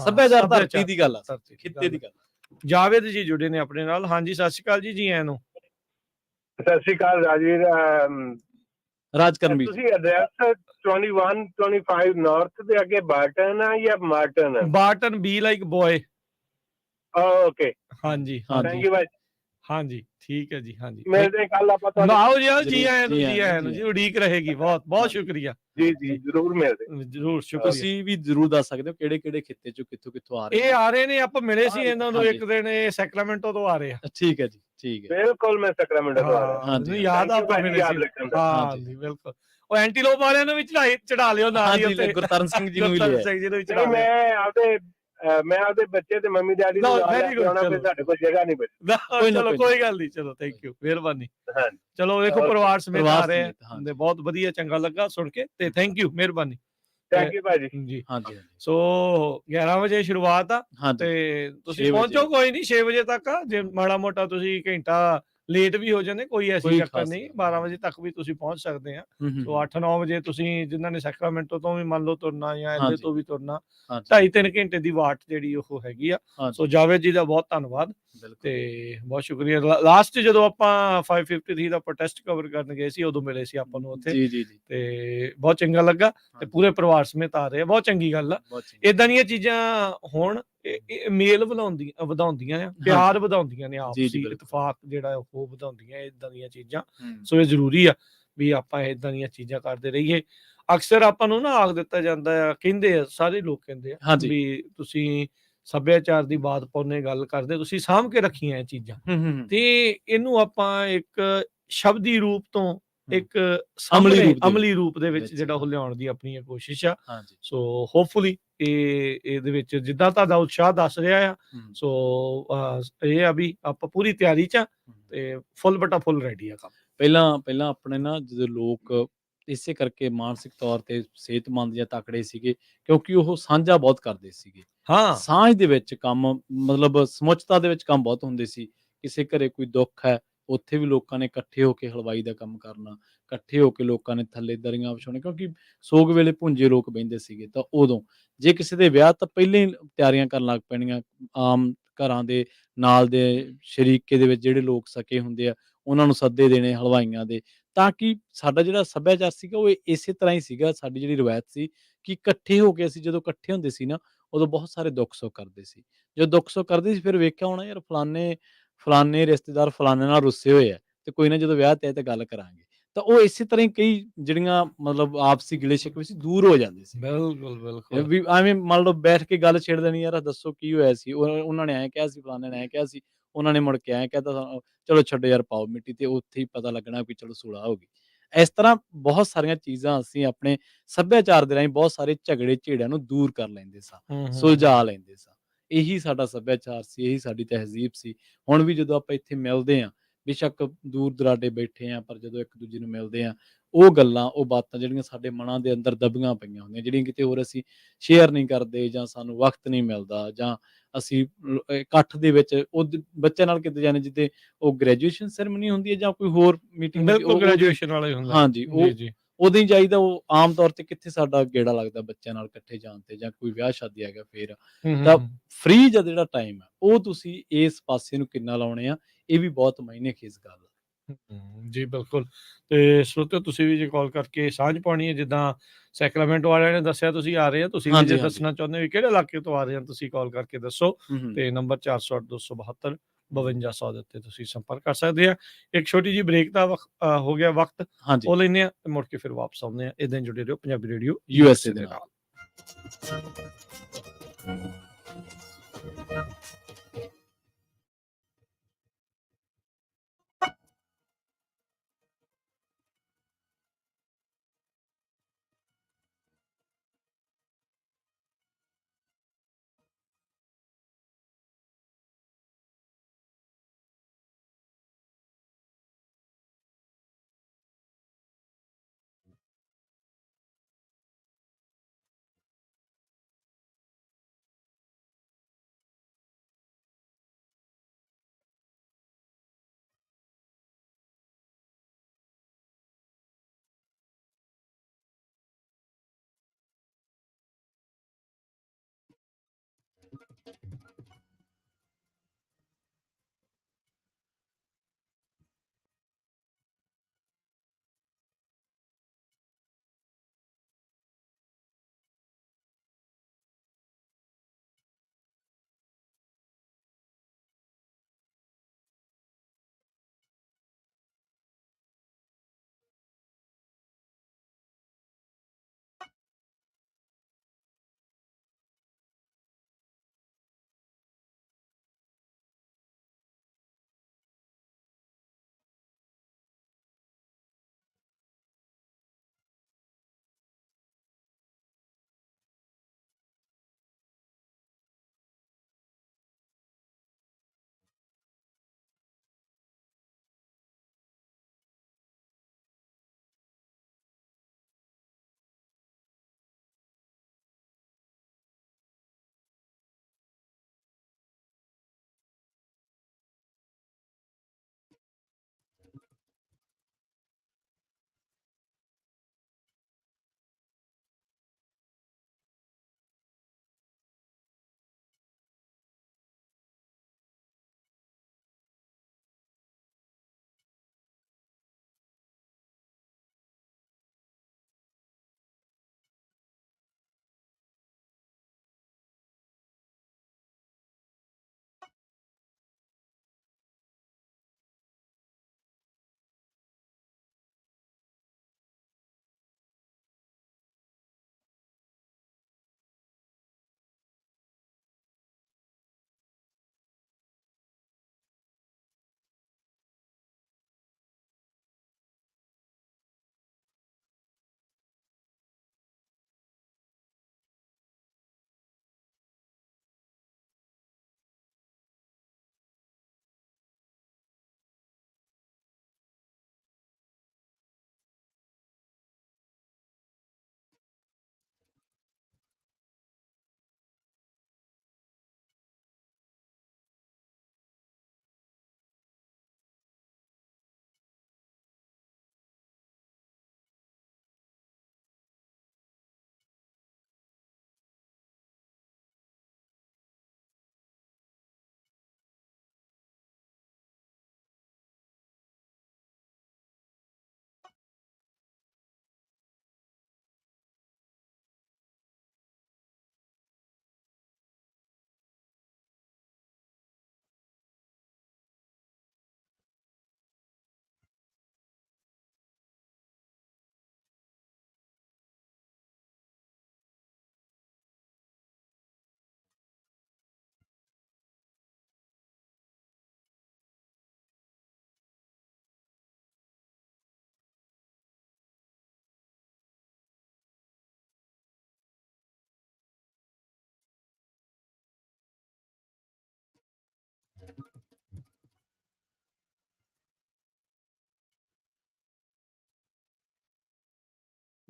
ਸੱਭਿਆਚਾਰ ਧਰਤੀ ਦੀ ਗੱਲ ਆ, ਖਿੱਤੇ ਦੀ ਗੱਲ। ਜਾਵੇਦ ਜੀ ਜੁੜੇ ਨੇ ਆਪਣੇ ਨਾਲ। ਹਾਂਜੀ, ਸਤਿ ਸ਼੍ਰੀ ਅਕਾਲ ਜੀ ਆਇਆਂ ਨੂੰ। ਸਤਿ ਸ਼੍ਰੀ ਅਕਾਲ ਰਾਜਵੀਰ। ਰਾਜਕਰਮਵੀਰ, ਤੁਸੀਂ ਐਡਰੈਸ 2125 ਨਾਰਥ ਦੇ ਅੱਗੇ ਬਾਰਟਨ ਆ ਜਾਂ Marton? Barton, B like boy. Okay, ਹਾਂਜੀ, ਥੈਂਕ ਯੂ ਭਾਈ। ਹਾਂਜੀ, ਠੀਕ ਹੈ ਜੀ। ਹਾਂਜੀ, ਮਿਲਦੇ ਕੱਲ ਆਪਾਂ ਤੁਹਾਨੂੰ। ਆਓ ਜੀ, ਆਓ ਜੀ ਆਇਆਂ ਨੂੰ, ਜੀ ਆਇਆਂ ਨੂੰ ਜੀ। ਉਡੀਕ ਰਹੇਗੀ। ਬਹੁਤ ਬਹੁਤ ਸ਼ੁਕਰੀਆ ਜੀ, ਜ਼ਰੂਰ ਮਿਲਦੇ। ਜ਼ਰੂਰ, ਸ਼ੁਕਰੀਆ। ਤੁਸੀਂ ਵੀ ਜ਼ਰੂਰ ਦੱਸ ਸਕਦੇ ਹੋ ਕਿਹੜੇ ਚੋਂ ਕਿੱਥੋਂ ਆ ਰਹੇ ਇਹ ਆ ਰਹੇ ਨੇ, ਆਪਾਂ ਮਿਲੇ ਸੀ ਇਹਨਾਂ ਨੂੰ ਇੱਕ ਦਿਨ, ਇਹ ਸੈਕਰਾਮੈਂਟੋ ਤੋਂ ਆ ਰਹੇ ਆ। ਠੀਕ ਹੈ ਜੀ, ਠੀਕ ਹੈ। ਬਿਲਕੁਲ, ਮੈਂ ਸੈਕਰਾਮੈਂਟੋ ਤੋਂ ਆ ਰਿਹਾ। ਹਾਂਜੀ, ਯਾਦ ਆ ਆਪਾਂ ਮਿਲੇ ਸੀ। ਹਾਂ ਜੀ, ਬਿਲਕੁਲ। ਉਹ ਐਂਟੀਲੋਪ ਵਾਲਿਆਂ ਨੂੰ ਵੀ ਚੜਾ ਲਿਓ ਨਾਲ ਹੀ ਉੱਤੇ। ਗੁਰਤਰਨ ਸਿੰਘ ਜੀ ਨੂੰ ਵੀ ਲਿਆ। ਮੈਂ ਆਪਦੇ ਬੱਚੇ ਤੇ ਮੰਮੀ ਡੈਡੀ ਨੂੰ ਨਾਲ ਲੈ ਕੇ ਆਉਣਾ, ਫਿਰ ਸਾਡੇ ਕੋਲ ਜਗ੍ਹਾ ਨਹੀਂ ਬਚੀ। ਚਲੋ ਕੋਈ ਗੱਲ ਨਹੀਂ, ਚਲੋ ਥੈਂਕ ਯੂ, ਮਿਹਰਬਾਨੀ। ਚਲੋ ਵੇਖੋ ਪਰਿਵਾਰ ਸਮੇਤ ਆ ਰਹੇ ਆ, ਬਹੁਤ ਵਧੀਆ, ਚੰਗਾ ਲੱਗਾ ਸੁਣ ਕੇ, ਤੇ ਥੈਂਕ ਯੂ, ਮਿਹਰਬਾਨੀ। ਥੈਂਕ ਯੂ ਭਾਜੀ ਜੀ। ਹਾਂਜੀ। ਸੋ 11 ਵਜੇ ਸ਼ੁਰੂਆਤ ਆ, ਤੇ ਤੁਸੀਂ ਪਹੁੰਚੋ, ਕੋਈ ਨਹੀਂ 6 ਵਜੇ ਤੱਕ। ਜੇ ਮਾੜਾ ਮੋਟਾ ਤੁਸੀਂ ਘੰਟਾ ਲੇਟ ਵੀ ਹੋ ਜਾਂਦੇ, ਕੋਈ ਐਸੀ ਕੋਈ ਚੱਕਰ ਖਾਸ ਨਹੀਂ, ਗੱਲ 12 ਨਹੀਂ। ਵਜੇ ਤੱਕ ਵੀ ਤੁਸੀਂ ਪਹੁੰਚ ਸਕਦੇ ਆ। ਹੂੰ, ਹੂੰ, ਸੋ ਹੂੰ। 8-9 ਵਜੇ ਤੁਸੀਂ ਜਿਨ੍ਹਾਂ ਨੇ ਸੈਕਰਾਮੈਂਟੋ ਤੋਂ ਵੀ ਮੰਨ ਲਓ ਤੁਰਨਾ ਜਾਂ ਇਹਦੇ ਹਾਂਜੀ, ਤੋਂ ਵੀ ਤੁਰਨਾ, ਹਾਂਜੀ, 2.5-3 ਘੰਟੇ ਦੀ ਵਾਟ ਜਿਹੜੀ ਉਹ ਹੈਗੀ ਆ। ਸੋ ਹਾਂਜੀ, ਜਾਵੇਦ ਜੀ ਦਾ ਬਹੁਤ ਧੰਨਵਾਦ ਬਿਲਕੁਲ। ਤੇ ਬਹੁਤ ਸ਼ੁਕਰੀਆ। ਲਾਸਟ 'ਚ ਜਦੋਂ ਆਪਾਂ 553 ਦਾ ਪ੍ਰੋਟੈਸਟ ਕਵਰ ਕਰਨ ਗਏ ਸੀ, ਉਦੋਂ ਮਿਲੇ ਸੀ ਆਪਾਂ ਨੂੰ ਉੱਥੇ ਜੀ, ਜੀ, ਜੀ। ਤੇ ਬਹੁਤ ਚੰਗਾ ਲੱਗਾ ਤੇ ਹਾਂਜੀ, ਪੂਰੇ ਪਰਿਵਾਰ ਸਮੇਤ ਆ ਰਹੇ ਆ, ਬਹੁਤ ਚੰਗੀ ਗੱਲ ਆ। ਬਹੁਤ ਚੰਗੀ ਏਦਾਂ ਦੀਆਂ ਚੀਜ਼ਾਂ ਹੋਣ, ਇਹ ਮੇਲ ਵਧਾਉਂਦੀਆਂ ਆ, ਹਾਂਜੀ। ਪਿਆਰ ਵਧਾਉਂਦੀਆਂ ਨੇ, ਜੀ, ਜੀ, ਆਪਸੀ ਬਿਲਕੁਲ। ਇਤਫਾਕ ਜਿਹੜਾ ਉਹ ਵਧਾਉਂਦੀਆਂ ਏਦਾਂ ਦੀਆਂ ਚੀਜ਼ਾਂ। ਹੂੰ। ਸੋ ਇਹ ਜ਼ਰੂਰੀ ਆ ਵੀ ਆਪਾਂ ਏਦਾਂ ਦੀਆਂ ਚੀਜ਼ਾਂ ਕਰਦੇ ਰਹੀਏ। ਅਕਸਰ ਆਪਾਂ ਨੂੰ ਨਾ ਆਖ ਦਿੱਤਾ ਜਾਂਦਾ ਆ, ਕਹਿੰਦੇ ਆ, ਸਾਰੇ ਲੋਕ ਕਹਿੰਦੇ ਆ ਹਾਂਜੀ। ਵੀ ਤੁਸੀਂ ਸੱਭਿਆਚਾਰ ਦੀ ਬਾਤ ਪਾਉਂਦੇ, ਗੱਲ ਕਰਦੇ, ਤੁਸੀਂ ਸਾਂਭ ਕੇ ਰੱਖੀਆਂ ਇਹ ਚੀਜ਼ਾਂ ਹੂੰ, ਹੂੰ, ਹੂੰ, ਤੇ ਇਹਨੂੰ ਆਪਾਂ ਇੱਕ ਸ਼ਬਦੀ ਰੂਪ ਤੋਂ ਹੂੰ। ਇੱਕ ਅਮਲੀ ਸਾਹਮਣੇ ਰੂਪ ਦੇ ਅਮਲੀ ਰੂਪ ਦੇ ਵਿੱਚ ਵਿੱਚ ਜਿਹੜਾ ਉਹ ਹਾਂ। ਲਿਆਉਣ ਦੀ ਆਪਣੀ ਇਹ ਕੋਸ਼ਿਸ਼ ਆ। ਹਾਂਜੀ। ਸੋ ਹੋਪਫੁਲੀ ਇਹਦੇ ਵਿੱਚ ਜਿੱਦਾਂ ਤੁਹਾਡਾ ਉਤਸ਼ਾਹ ਦੱਸ ਰਿਹਾ ਆ, ਹੂੰ, ਸੋ ਇਹ ਆ ਵੀ ਆਪਾਂ ਪੂਰੀ ਤਿਆਰੀ 'ਚ ਆ ਹੂੰ। ਤੇ ਫੁੱਲ ਬਟਾ ਫੁੱਲ ਰੈਡੀ ਆ ਕੰਮ। ਪਹਿਲਾਂ ਪਹਿਲਾਂ ਆਪਣੇ ਨਾ ਜਦੋਂ ਲੋਕ ਇਸੇ ਕਰਕੇ ਮਾਨਸਿਕ ਤੌਰ ਤੇ ਸਿਹਤਮੰਦ ਜਾਂ ਤਕੜੇ ਸੀਗੇ, ਕਿਉਂਕਿ ਉਹ ਸਾਂਝਾ ਬਹੁਤ ਕਰਦੇ ਸੀਗੇ। ਹਾਂ, ਸਾਂਝ ਦੇ ਵਿੱਚ ਕੰਮ ਮਤਲਬ ਸਮੁੱਚਤਾ ਦੇ ਵਿੱਚ ਕੰਮ ਬਹੁਤ ਹੁੰਦੇ ਸੀ। ਕਿਸੇ ਘਰੇ ਕੋਈ ਦੁੱਖ ਹੈ, ਉੱਥੇ ਵੀ ਲੋਕਾਂ ਨੇ ਇਕੱਠੇ ਹੋ ਕੇ ਹਲਵਾਈ ਦਾ ਕੰਮ ਕਰਨਾ, ਇਕੱਠੇ ਹੋ ਕੇ ਲੋਕਾਂ ਨੇ ਥੱਲੇ ਦਰੀਆਂ ਵਿਛਾਉਣੀਆਂ, ਕਿਉਂਕਿ ਸੋਗ ਵੇਲੇ ਭੁੰਜੇ ਲੋਕ ਬਹਿੰਦੇ ਸੀਗੇ। ਤਾਂ ਉਦੋਂ ਜੇ ਕਿਸੇ ਦੇ ਵਿਆਹ ਤਾਂ ਪਹਿਲਾਂ ਹੀ ਤਿਆਰੀਆਂ ਕਰਨ ਲੱਗ ਪੈਣੀਆਂ। ਆਮ ਘਰਾਂ ਦੇ ਨਾਲ ਦੇ ਸ਼ਰੀਕੇ ਦੇ ਵਿੱਚ ਜਿਹੜੇ ਲੋਕ ਸਕੇ ਹੁੰਦੇ ਆ, ਉਹਨਾਂ ਨੂੰ ਸੱਦੇ ਦੇਣੇ ਹਲਵਾਈਆਂ ਦੇ, ਤਾਂ ਕਿ ਸਾਡਾ ਜਿਹੜਾ ਸੱਭਿਆਚਾਰ ਸੀਗਾ ਉਹ ਇਸੇ ਤਰ੍ਹਾਂ ਹੀ ਸੀਗਾ। ਸਾਡੀ ਜਿਹੜੀ ਰਵਾਇਤ ਸੀ ਕਿ ਇਕੱਠੇ ਹੋ ਕੇ ਅਸੀਂ ਜਦੋਂ ਇਕੱਠੇ ਹੁੰਦੇ ਸੀ ਨਾ, ਉਦੋਂ ਬਹੁਤ ਸਾਰੇ ਦੁੱਖ ਸੁੱਖ ਕਰਦੇ ਸੀ। ਜਦੋਂ ਦੁੱਖ ਸੁੱਖ ਕਰਦੇ ਸੀ ਫਿਰ ਵੇਖਿਆ ਹੋਣਾ ਯਾਰ ਫਲਾਨੇ ਰਿਸ਼ਤੇਦਾਰ ਫਲਾਨੇ ਨਾਲ ਰੁੱਸੇ ਹੋਏ ਆ, ਤੇ ਕੋਈ ਨਾ ਜਦੋਂ ਵਿਆਹ ਤੇ ਆਏ ਤਾਂ ਗੱਲ ਕਰਾਂਗੇ। ਤਾਂ ਉਹ ਇਸੇ ਤਰ੍ਹਾਂ ਹੀ ਕਈ ਜਿਹੜੀਆਂ ਮਤਲਬ ਆਪਸੀ ਗਿਲੇ ਸ਼ਿਕਵੇ ਸੀ ਦੂਰ ਹੋ ਜਾਂਦੇ ਸੀਗੇ। ਬਿਲਕੁਲ, ਬਿਲਕੁਲ। ਵੀ ਐਵੇਂ ਮੰਨ ਲਓ ਬੈਠ ਕੇ ਗੱਲ ਛੇੜ ਦੇਣੀ, ਯਾਰ ਦੱਸੋ ਕੀ ਹੋਇਆ ਸੀ? ਉਹਨਾਂ ਨੇ ਐਂ ਕਿਹਾ ਸੀ, ਫਲਾਣੇ ਨੇ ਐਂ ਕਿਹਾ ਸੀ, ਉਹਨਾਂ ਨੇ ਮੁੜ ਕੇ ਐਂ ਕਹਿ ਤਾ, ਚਲੋ ਛੱਡੋ ਯਾਰ ਪਾਓ ਮਿੱਟੀ, ਤੇ ਉੱਥੇ ਹੀ ਪਤਾ ਲੱਗਣਾ ਵੀ ਚਲੋ ਸੁਲਾਹ ਹੋ ਗਈ। ਇਸ ਤਰ੍ਹਾਂ ਬਹੁਤ ਸਾਰੀਆਂ ਚੀਜ਼ਾਂ ਅਸੀਂ ਆਪਣੇ ਸੱਭਿਆਚਾਰ ਦੇ ਰਾਹੀਂ ਬਹੁਤ ਸਾਰੇ ਝਗੜੇ ਝੇੜਿਆਂ ਨੂੰ ਦੂਰ ਕਰ ਲੈਂਦੇ ਸਾਂ, ਹੂੰ, ਹੂੰ, ਸੁਲਝਾ ਹੂੰ। ਲੈਂਦੇ ਸਾਂ। ਇਹੀ ਸਾਡਾ ਸੱਭਿਆਚਾਰ ਸੀ, ਇਹੀ ਸਾਡੀ ਤਹਿਜ਼ੀਬ ਸੀ। ਹੁਣ ਵੀ ਜਦੋਂ ਆਪਾਂ ਇੱਥੇ ਮਿਲਦੇ ਹਾਂ, ਬੇਸ਼ੱਕ ਦੂਰ ਦੁਰਾਡੇ ਬੈਠੇ ਹਾਂ, ਪਰ ਜਦੋਂ ਇੱਕ ਦੂਜੇ ਨੂੰ ਮਿਲਦੇ ਹਾਂ, ਉਹ ਗੱਲਾਂ, ਉਹ ਬਾਤਾਂ ਜਿਹੜੀਆਂ ਸਾਡੇ ਮਨਾਂ ਦੇ ਅੰਦਰ ਦਬੀਆਂ ਪਈਆਂ ਹੁੰਦੀਆਂ, ਜਿਹੜੀਆਂ ਕਿਤੇ ਹੋਰ ਅਸੀਂ ਸ਼ੇਅਰ ਨਹੀਂ ਕਰਦੇ, ਜਾਂ ਸਾਨੂੰ ਵਕਤ ਨਹੀਂ ਮਿਲਦਾ, ਜਾਂ ਅਸੀਂ ਇਕੱਠ ਦੇ ਵਿੱਚ ਬੱਚਿਆਂ ਨਾਲ ਕਿਤੇ ਜਾਣੇ, ਜਿੱਦੇ ਉਹ ਗ੍ਰੈਜੂਏਸ਼ਨ ਸੈਰੇਮਨੀ ਹੁੰਦੀ ਹੈ ਜਾਂ ਕੋਈ ਹੋਰ ਮੀਟਿੰਗ ਹੁੰਦੀ, ਬਿਲਕੁਲ ਉਹ ਉਦੋਂ ਹੀ, ਗ੍ਰੈਜੂਏਸ਼ਨ ਵਾਲਾ ਹੀ ਹੁੰਦਾ। ਹਾਂਜੀ, ਜੀ, ਉਹ ਜੀ। ਉਦੋਂ ਹੀ ਜਾਈਦਾ। ਉਹ ਆਮ ਤੌਰ ਤੇ ਕਿੱਥੇ ਸਾਡਾ ਗੇੜਾ ਲੱਗਦਾ ਬੱਚਿਆਂ ਨਾਲ ਇਕੱਠੇ ਜਾਣ ਤੇ, ਜਾਂ ਕੋਈ ਵਿਆਹ ਸ਼ਾਦੀ ਹੈਗਾ ਫੇਰ। ਹੂੰ, ਹੂੰ, ਤਾਂ ਹੂੰ। ਫ੍ਰੀ ਦਾ ਜਿਹੜਾ ਟਾਈਮ ਹੈ, ਉਹ ਤੁਸੀਂ ਇਸ ਪਾਸੇ ਨੂੰ ਕਿੰਨਾ ਲਾਉਣੇ ਆ, ਇਹ ਵੀ ਬਹੁਤ ਮਾਇਨੇ ਖੇਜ਼ ਗੱਲ ਆ। ਜੀ, ਬਿਲਕੁਲ। ਤੇ ਸਰੋਤਿਓ, ਤੁਸੀਂ ਵੀ ਜੇ ਕਾਲ ਕਰਕੇ ਸਾਂਝ ਪਾਉਣੀ ਹੈ, ਜਿੱਦਾਂ ਸੈਕਰਾਮੈਂਟੋ ਵਾਲਿਆਂ ਨੇ ਦੱਸਿਆ ਤੁਸੀਂ ਆ ਰਹੇ ਹੋ, ਤੁਸੀਂ ਵੀ ਜੇ ਹਾਂਜੀ, ਹਾਂਜੀ। ਦੱਸਣਾ ਚਾਹੁੰਦੇ ਹੋ ਵੀ ਕਿਹੜੇ ਇਲਾਕੇ ਤੋਂ ਆ ਰਹੇ ਹੋ, ਤੁਸੀਂ ਕਾਲ ਕਰਕੇ ਦੱਸੋ ਹੂੰ, ਹੂੰ, ਤੇ ਨੰਬਰ 408-272 ਹੂੰ। 5200 ਦੇ ਉੱਤੇ ਤੁਸੀਂ ਸੰਪਰਕ ਕਰ ਸਕਦੇ ਆ। ਇੱਕ ਛੋਟੀ ਜਿਹੀ ਬ੍ਰੇਕ ਦਾ ਹੋ ਗਿਆ ਵਕਤ, ਹਾਂਜੀ, ਉਹ ਲੈਂਦੇ ਆ ਤੇ ਮੁੜ ਕੇ ਫਿਰ ਵਾਪਸ ਆਉਂਦੇ ਆ। ਏਦਾਂ ਹੀ ਜੁੜੇ ਰਹੋ ਪੰਜਾਬੀ ਰੇਡੀਓ USA USA ਦੇ ਦੇ ਨਾਲ। ਨਾਲ।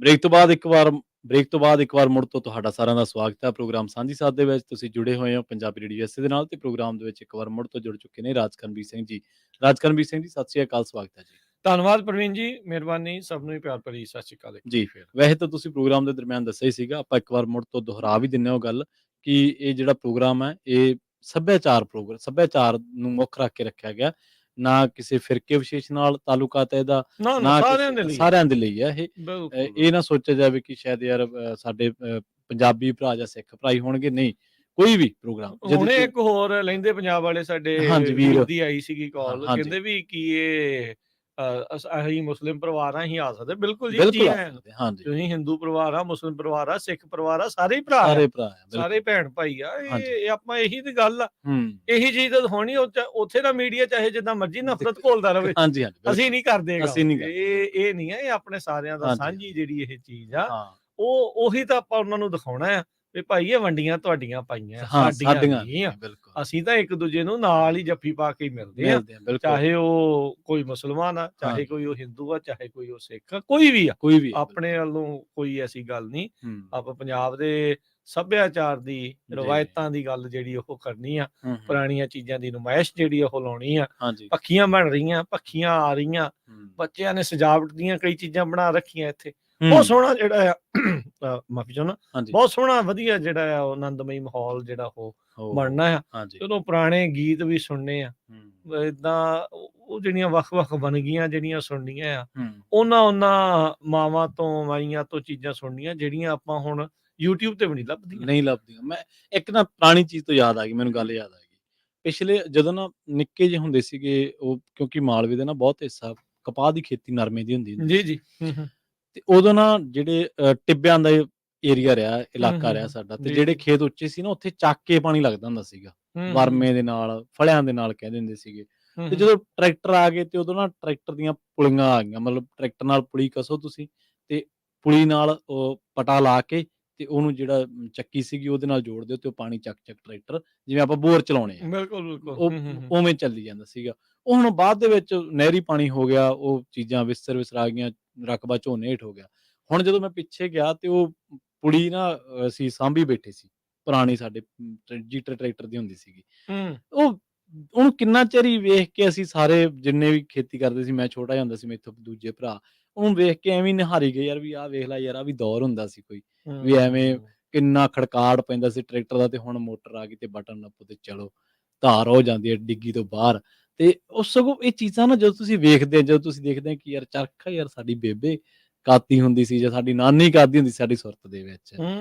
ਬ੍ਰੇਕ ਤੋਂ ਬਾਅਦ ਇੱਕ ਵਾਰ ਮੁੜ ਤੋਂ ਤੁਹਾਡਾ ਸਾਰਿਆਂ ਦਾ ਸਵਾਗਤ ਹੈ ਪ੍ਰੋਗਰਾਮ ਸਾਂਝੀ ਸਾਥ ਦੇ ਵਿੱਚ। ਤੁਸੀਂ ਜੁੜੇ ਹੋਏ ਹੋ ਪੰਜਾਬੀ ਰੇਡੀਓ ਐਸਏ ਦੇ ਨਾਲ ਤੇ ਪ੍ਰੋਗਰਾਮ ਦੇ ਵਿੱਚ ਇੱਕ ਵਾਰ ਮੁੜ ਤੋਂ ਜੁੜ ਚੁੱਕੇ ਨੇ ਰਾਜਕਰਮਵੀਰ ਸਿੰਘ ਜੀ। ਰਾਜਕਰਮਵੀਰ ਸਿੰਘ ਜੀ, ਸਤਿ ਸ਼੍ਰੀ ਅਕਾਲ, ਸਵਾਗਤ ਹੈ ਜੀ। ਧੰਨਵਾਦ ਪ੍ਰਵੀਨ ਜੀ, ਮਿਹਰਬਾਨੀ। ਸਭ ਨੂੰ ਹੀ ਪਿਆਰ ਭਰੀ ਸਤਿ ਸ਼੍ਰੀ ਅਕਾਲ ਜੀ ਫਿਰ। ਵੈਸੇ ਤਾਂ ਤੁਸੀਂ ਪ੍ਰੋਗਰਾਮ ਦੇ ਦਰਮਿਆਨ ਦੱਸਿਆ ਹੀ ਸੀਗਾ, ਆਪਾਂ ਇੱਕ ਵਾਰ ਮੁੜ ਤੋਂ ਦੁਹਰਾ ਵੀ ਦਿੰਨੇ ਉਹ ਗੱਲ ਕਿ ਇਹ ਜਿਹੜਾ ਪ੍ਰੋਗਰਾਮ ਹੈ ਇਹ ਸੱਭਿਆਚਾਰ ਨੂੰ ਮੁੱਖ ਰੱਖ ਕੇ ਰੱਖਿਆ ਗਿਆ, ਨਾ ਕਿਸੇ ਫਿਰਕੇ ਵਿਸ਼ੇਸ਼ ਨਾਲ ਤਾਲੁਕਾਤ ਹੈ ਇਹਦਾ, ਨਾ ਨਾ ਸਾਰਿਆਂ ਦੇ ਲਈ ਹੈ ਇਹ। ਬਿਲਕੁਲ ਇਹ ਨਾ ਸੋਚਿਆ ਜਾਵੇ ਕਿ ਸ਼ਾਇਦ ਯਾਰ ਸਾਡੇ ਪੰਜਾਬੀ ਭਰਾ ਜਾਂ ਸਿੱਖ ਭਰਾ ਹੀ ਹੋਣਗੇ, ਨਹੀਂ, ਕੋਈ ਵੀ ਪ੍ਰੋਗਰਾਮ ਹੁਣੇ ਇੱਕ ਹੋਰ ਲਹਿੰਦੇ ਪੰਜਾਬ ਵਾਲੇ ਸਾਡੇ ਹਾਂਜੀ, ਵੀਰ ਦੀ ਆਈ ਸੀਗੀ ਕਾਲ, ਹਾਂਜੀ। ਕਹਿੰਦੇ ਵੀ ਕਿ ਇਹ ਅਸੀਂ ਮੁਸਲਿਮ ਪਰਿਵਾਰ ਆ, ਅਸੀਂ ਆ ਸਕਦੇ। ਬਿਲਕੁਲ ਜੀ, ਬਿਲਕੁਲ ਜੀ ਆ ਆਇਆਂ ਨੂੰ। ਸਕਦੇ, ਹਾਂਜੀ, ਤੁਸੀਂ ਹਿੰਦੂ ਪਰਿਵਾਰ ਆ, ਮੁਸਲਿਮ ਪਰਿਵਾਰ ਆ, ਸਿੱਖ ਪਰਿਵਾਰ ਆ, ਸਾਰੇ ਹੀ ਭਰਾ ਆ, ਸਾਰੇ ਭਰਾ ਆ, ਸਾਰੇ ਬਿਲਕੁਲ। ਭੈਣ ਭਾਈ ਆ। ਹਾਂਜੀ। ਇਹ ਆਪਾਂ ਇਹੀ ਤੇ ਗੱਲ ਆ, ਹੂੰ, ਇਹੀ ਚੀਜ਼ ਤਾਂ ਹੋਣੀ। ਉੱਥੇ ਦਾ ਮੀਡੀਆ ਚਾਹੇ ਜਿੱਦਾਂ ਮਰਜ਼ੀ ਨਫ਼ਰਤ ਘੋਲਦਾ ਰਵੇ, ਹਾਂਜੀ, ਹਾਂਜੀ, ਅਸੀਂ ਨਹੀਂ ਕਰਦੇ ਗਾ। ਅਸੀਂ ਨਹੀਂ ਕਰਦੇ। ਇਹ ਨਹੀਂ ਹੈ, ਇਹ ਆਪਣੇ ਸਾਰਿਆਂ ਦਾ ਹਾਂਜੀ। ਸਾਂਝੀ ਜਿਹੜੀ ਇਹ ਚੀਜ਼ ਆ, ਹਾਂ, ਉਹੀ ਤਾਂ ਆਪਾਂ ਉਹਨਾਂ ਨੂੰ ਦਿਖਾਉਣਾ ਆ ਵੀ ਭਾਈ ਇਹ ਵੰਡੀਆਂ ਤੁਹਾਡੀਆਂ ਪਾਈਆਂ, ਹਾਂ, ਸਾਡੀਆਂ ਨਹੀਂ ਆ। ਬਿਲਕੁਲ ਅਸੀਂ ਤਾਂ ਇੱਕ ਦੂਜੇ ਨੂੰ ਨਾਲ ਹੀ ਜੱਫੀ ਪਾ ਕੇ ਹੀ ਮਿਲਦੇ ਆ, ਮਿਲਦੇ ਆ, ਬਿਲਕੁਲ, ਚਾਹੇ ਉਹ ਕੋਈ ਮੁਸਲਮਾਨ ਆ, ਚਾਹੇ ਹਾਂਜੀ। ਕੋਈ ਉਹ ਹਿੰਦੂ ਆ, ਚਾਹੇ ਕੋਈ ਉਹ ਸਿੱਖ ਆ, ਕੋਈ ਵੀ ਆ। ਕੋਈ ਵੀ ਆ, ਆਪਣੇ ਵੱਲੋਂ ਕੋਈ ਐਸੀ ਗੱਲ ਨਹੀਂ। ਹੂੰ, ਆਪਾਂ ਪੰਜਾਬ ਦੇ ਸੱਭਿਆਚਾਰ ਦੀ ਜੀ। ਰਵਾਇਤਾਂ ਦੀ ਗੱਲ ਜਿਹੜੀ ਉਹ ਕਰਨੀ ਆ, ਹੂੰ, ਪੁਰਾਣੀਆਂ ਚੀਜ਼ਾਂ ਦੀ ਨੁਮਾਇਸ਼ ਜਿਹੜੀ ਉਹ ਲਾਉਣੀ ਆ। ਹਾਂਜੀ, ਪੱਖੀਆਂ ਬਣ ਰਹੀਆਂ, ਪੱਖੀਆਂ ਆ ਰਹੀਆਂ, ਹੂੰ, ਬੱਚਿਆਂ ਨੇ ਸਜਾਵਟ ਦੀਆਂ ਕਈ ਚੀਜ਼ਾਂ ਬਣਾ ਰੱਖੀਆਂ ਇੱਥੇ। ਹੂੰ, ਬਹੁਤ ਸੋਹਣਾ ਜਿਹੜਾ ਆ ਮਾਫੀ ਚਾਹੁੰਦਾ, ਹਾਂਜੀ, ਬਹੁਤ ਸੋਹਣਾ ਵਧੀਆ ਜਿਹੜਾ ਆ ਉਹ ਆਨੰਦਮਈ ਮਾਹੌਲ ਜਿਹੜਾ ਉਹ ਹੋ, ਬਣਨਾ ਆ। ਹਾਂਜੀ, ਜਦੋਂ ਪੁਰਾਣੇ ਗੀਤ ਵੀ ਸੁਣਨੇ ਆ, ਹੂੰ, ਏਦਾਂ ਉਹ ਜਿਹੜੀਆਂ ਵੱਖ-ਵੱਖ ਵੰਨਗੀਆਂ ਜਿਹੜੀਆਂ ਸੁਣਨੀਆਂ ਆ, ਹੂੰ, ਉਹਨਾਂ ਮਾਵਾਂ ਤੋਂ ਮਾਈਆਂ ਤੋਂ ਚੀਜ਼ਾਂ ਸੁਣਨੀਆਂ ਜਿਹੜੀਆਂ ਆਪਾਂ ਹੁਣ YouTube ਤੇ ਵੀ ਨਹੀਂ ਲੱਭਦੀਆਂ। ਨਹੀਂ ਲੱਭਦੀਆਂ। ਮੈਂ ਇੱਕ ਨਾ ਪੁਰਾਣੀ ਚੀਜ਼ ਤੋਂ ਯਾਦ ਆ ਗਈ, ਮੈਨੂੰ ਗੱਲ ਯਾਦ ਆ ਗਈ। ਪਿਛਲੇ ਜਦੋਂ ਨਾ ਨਿੱਕੇ ਜਿਹੇ ਹੁੰਦੇ ਸੀਗੇ, ਉਹ ਕਿਉਂਕਿ ਮਾਲਵੇ ਦਾ ਨਾ ਬਹੁਤ ਹਿੱਸਾ ਕਪਾਹ ਦੀ ਖੇਤੀ, ਨਰਮੇ ਦੀ ਹੁੰਦੀ ਜੀ, ਜੀ। ਹੂੰ। ਤੇ ਉਦੋਂ ਨਾ ਜਿਹੜੇ ਟਿੱਬਿਆਂ ਦਾ ਏਰੀਆ ਰਿਹਾ, ਇਲਾਕਾ ਰਿਹਾ ਹੂੰ, ਸਾਡਾ, ਤੇ ਜੀ, ਜਿਹੜੇ ਜੀ। ਖੇਤ ਉੱਚੇ ਸੀ ਨਾ, ਉੱਥੇ ਚੱਕ ਕੇ ਪਾਣੀ ਲੱਗਦਾ ਹੁੰਦਾ ਸੀਗਾ, ਵਰਮੇ ਦੇ ਨਾਲ, ਫਲਿਆਂ ਦੇ ਨਾਲ ਕਹਿੰਦੇ ਹੁੰਦੇ ਸੀਗੇ। ਤੇ ਜਦੋਂ ਟਰੈਕਟਰ ਆ ਗਏ ਤੇ ਉਦੋਂ ਨਾ ਟਰੈਕਟਰ ਦੀਆਂ ਪੁਲੀਆਂ ਆ ਗਈਆਂ, ਮਤਲਬ ਟਰੈਕਟਰ ਨਾਲ ਪੁਲੀ ਕੱਸੋ ਤੁਸੀਂ, ਤੇ ਪੁਲੀ ਨਾਲ ਉਹ ਪਟਾ ਲਾ ਕੇ ਤੇ ਉਹਨੂੰ ਜਿਹੜਾ ਚੱਕੀ ਸੀਗੀ ਉਹਦੇ ਨਾਲ ਜੋੜ ਦਿਓ ਤੇ ਉਹ ਪਾਣੀ ਚੱਕ ਟਰੈਕਟਰ, ਜਿਵੇਂ ਆਪਾਂ ਬੋਰ ਚਲਾਉਣੇ ਆ, ਬਿਲਕੁਲ, ਬਿਲਕੁਲ। ਉਹ ਉਵੇਂ ਚੱਲੀ ਜਾਂਦਾ ਸੀਗਾ। ਉਹ ਹੁਣ ਬਾਅਦ ਦੇ ਵਿੱਚ ਨਹਿਰੀ ਪਾਣੀ ਹੋ ਗਿਆ, ਉਹ ਚੀਜ਼ਾਂ ਵਿਸਰਾ ਗਈਆਂ, ਰਕਬਾ ਝੋਨੇ ਹੇਠ ਹੋ ਗਿਆ। ਹੁਣ ਜਦੋਂ ਮੈਂ ਪਿੱਛੇ ਗਿਆ ਤੇ ਉਹ ਪੁਲੀ ਨਾ ਅਸੀਂ ਸਾਂਭੀ ਬੈਠੇ ਸੀ, ਪੁਰਾਣੀ ਸਾਡੇ ਜੀਟਰ ਟਰੈਕਟਰ ਦੀ ਹੁੰਦੀ ਸੀਗੀ। ਉਹ ਉਹਨੂੰ ਕਿੰਨਾ ਚਿਰ ਹੀ ਵੇਖ ਕੇ ਅਸੀਂ ਸਾਰੇ ਜਿੰਨੇ ਵੀ ਖੇਤੀ ਕਰਦੇ ਸੀ, ਮੈਂ ਛੋਟਾ ਜਿਹਾ ਹੁੰਦਾ ਸੀ, ਮੈਥੋਂ ਦੂਜੇ ਭਰਾ, ਉਹਨੂੰ ਵੇਖ ਕੇ ਐਵੇਂ ਨਿਹਾਰੀ ਗਏ ਯਾਰ, ਵੀ ਆਹ ਵੇਖ ਲੈ ਯਾਰ, ਆਹ ਵੀ ਦੌਰ ਹੁੰਦਾ ਸੀ ਕੋਈ, ਵੀ ਐਵੇਂ ਕਿੰਨਾ ਖੜਕਾੜ ਪੈਂਦਾ ਸੀ ਟਰੈਕਟਰ ਦਾ, ਤੇ ਹੁਣ ਮੋਟਰ ਆ ਗਈ ਤੇ ਬਟਨ ਨੱਪੋ ਤੇ ਚਲੋ, ਧਾਰ ਹੋ ਜਾਂਦੀ ਹੈ ਡਿੱਗੀ ਤੋਂ ਬਾਹਰ। ਤੇ ਉਹ ਸਗੋਂ ਇਹ ਚੀਜ਼ਾਂ ਨਾ ਜਦੋਂ ਤੁਸੀਂ ਦੇਖਦੇ ਆ ਕਿ ਯਾਰ ਚਰਖਾ ਯਾਰ ਸਾਡੀ ਬੇਬੇ ਕਾਤੀ ਹੁੰਦੀ ਸੀ, ਜਾਂ ਸਾਡੀ ਨਾਨੀ ਕਾਤੀ ਹੁੰਦੀ ਸੀ ਸਾਡੀ ਸੁਰਤ ਦੇ ਵਿੱਚ।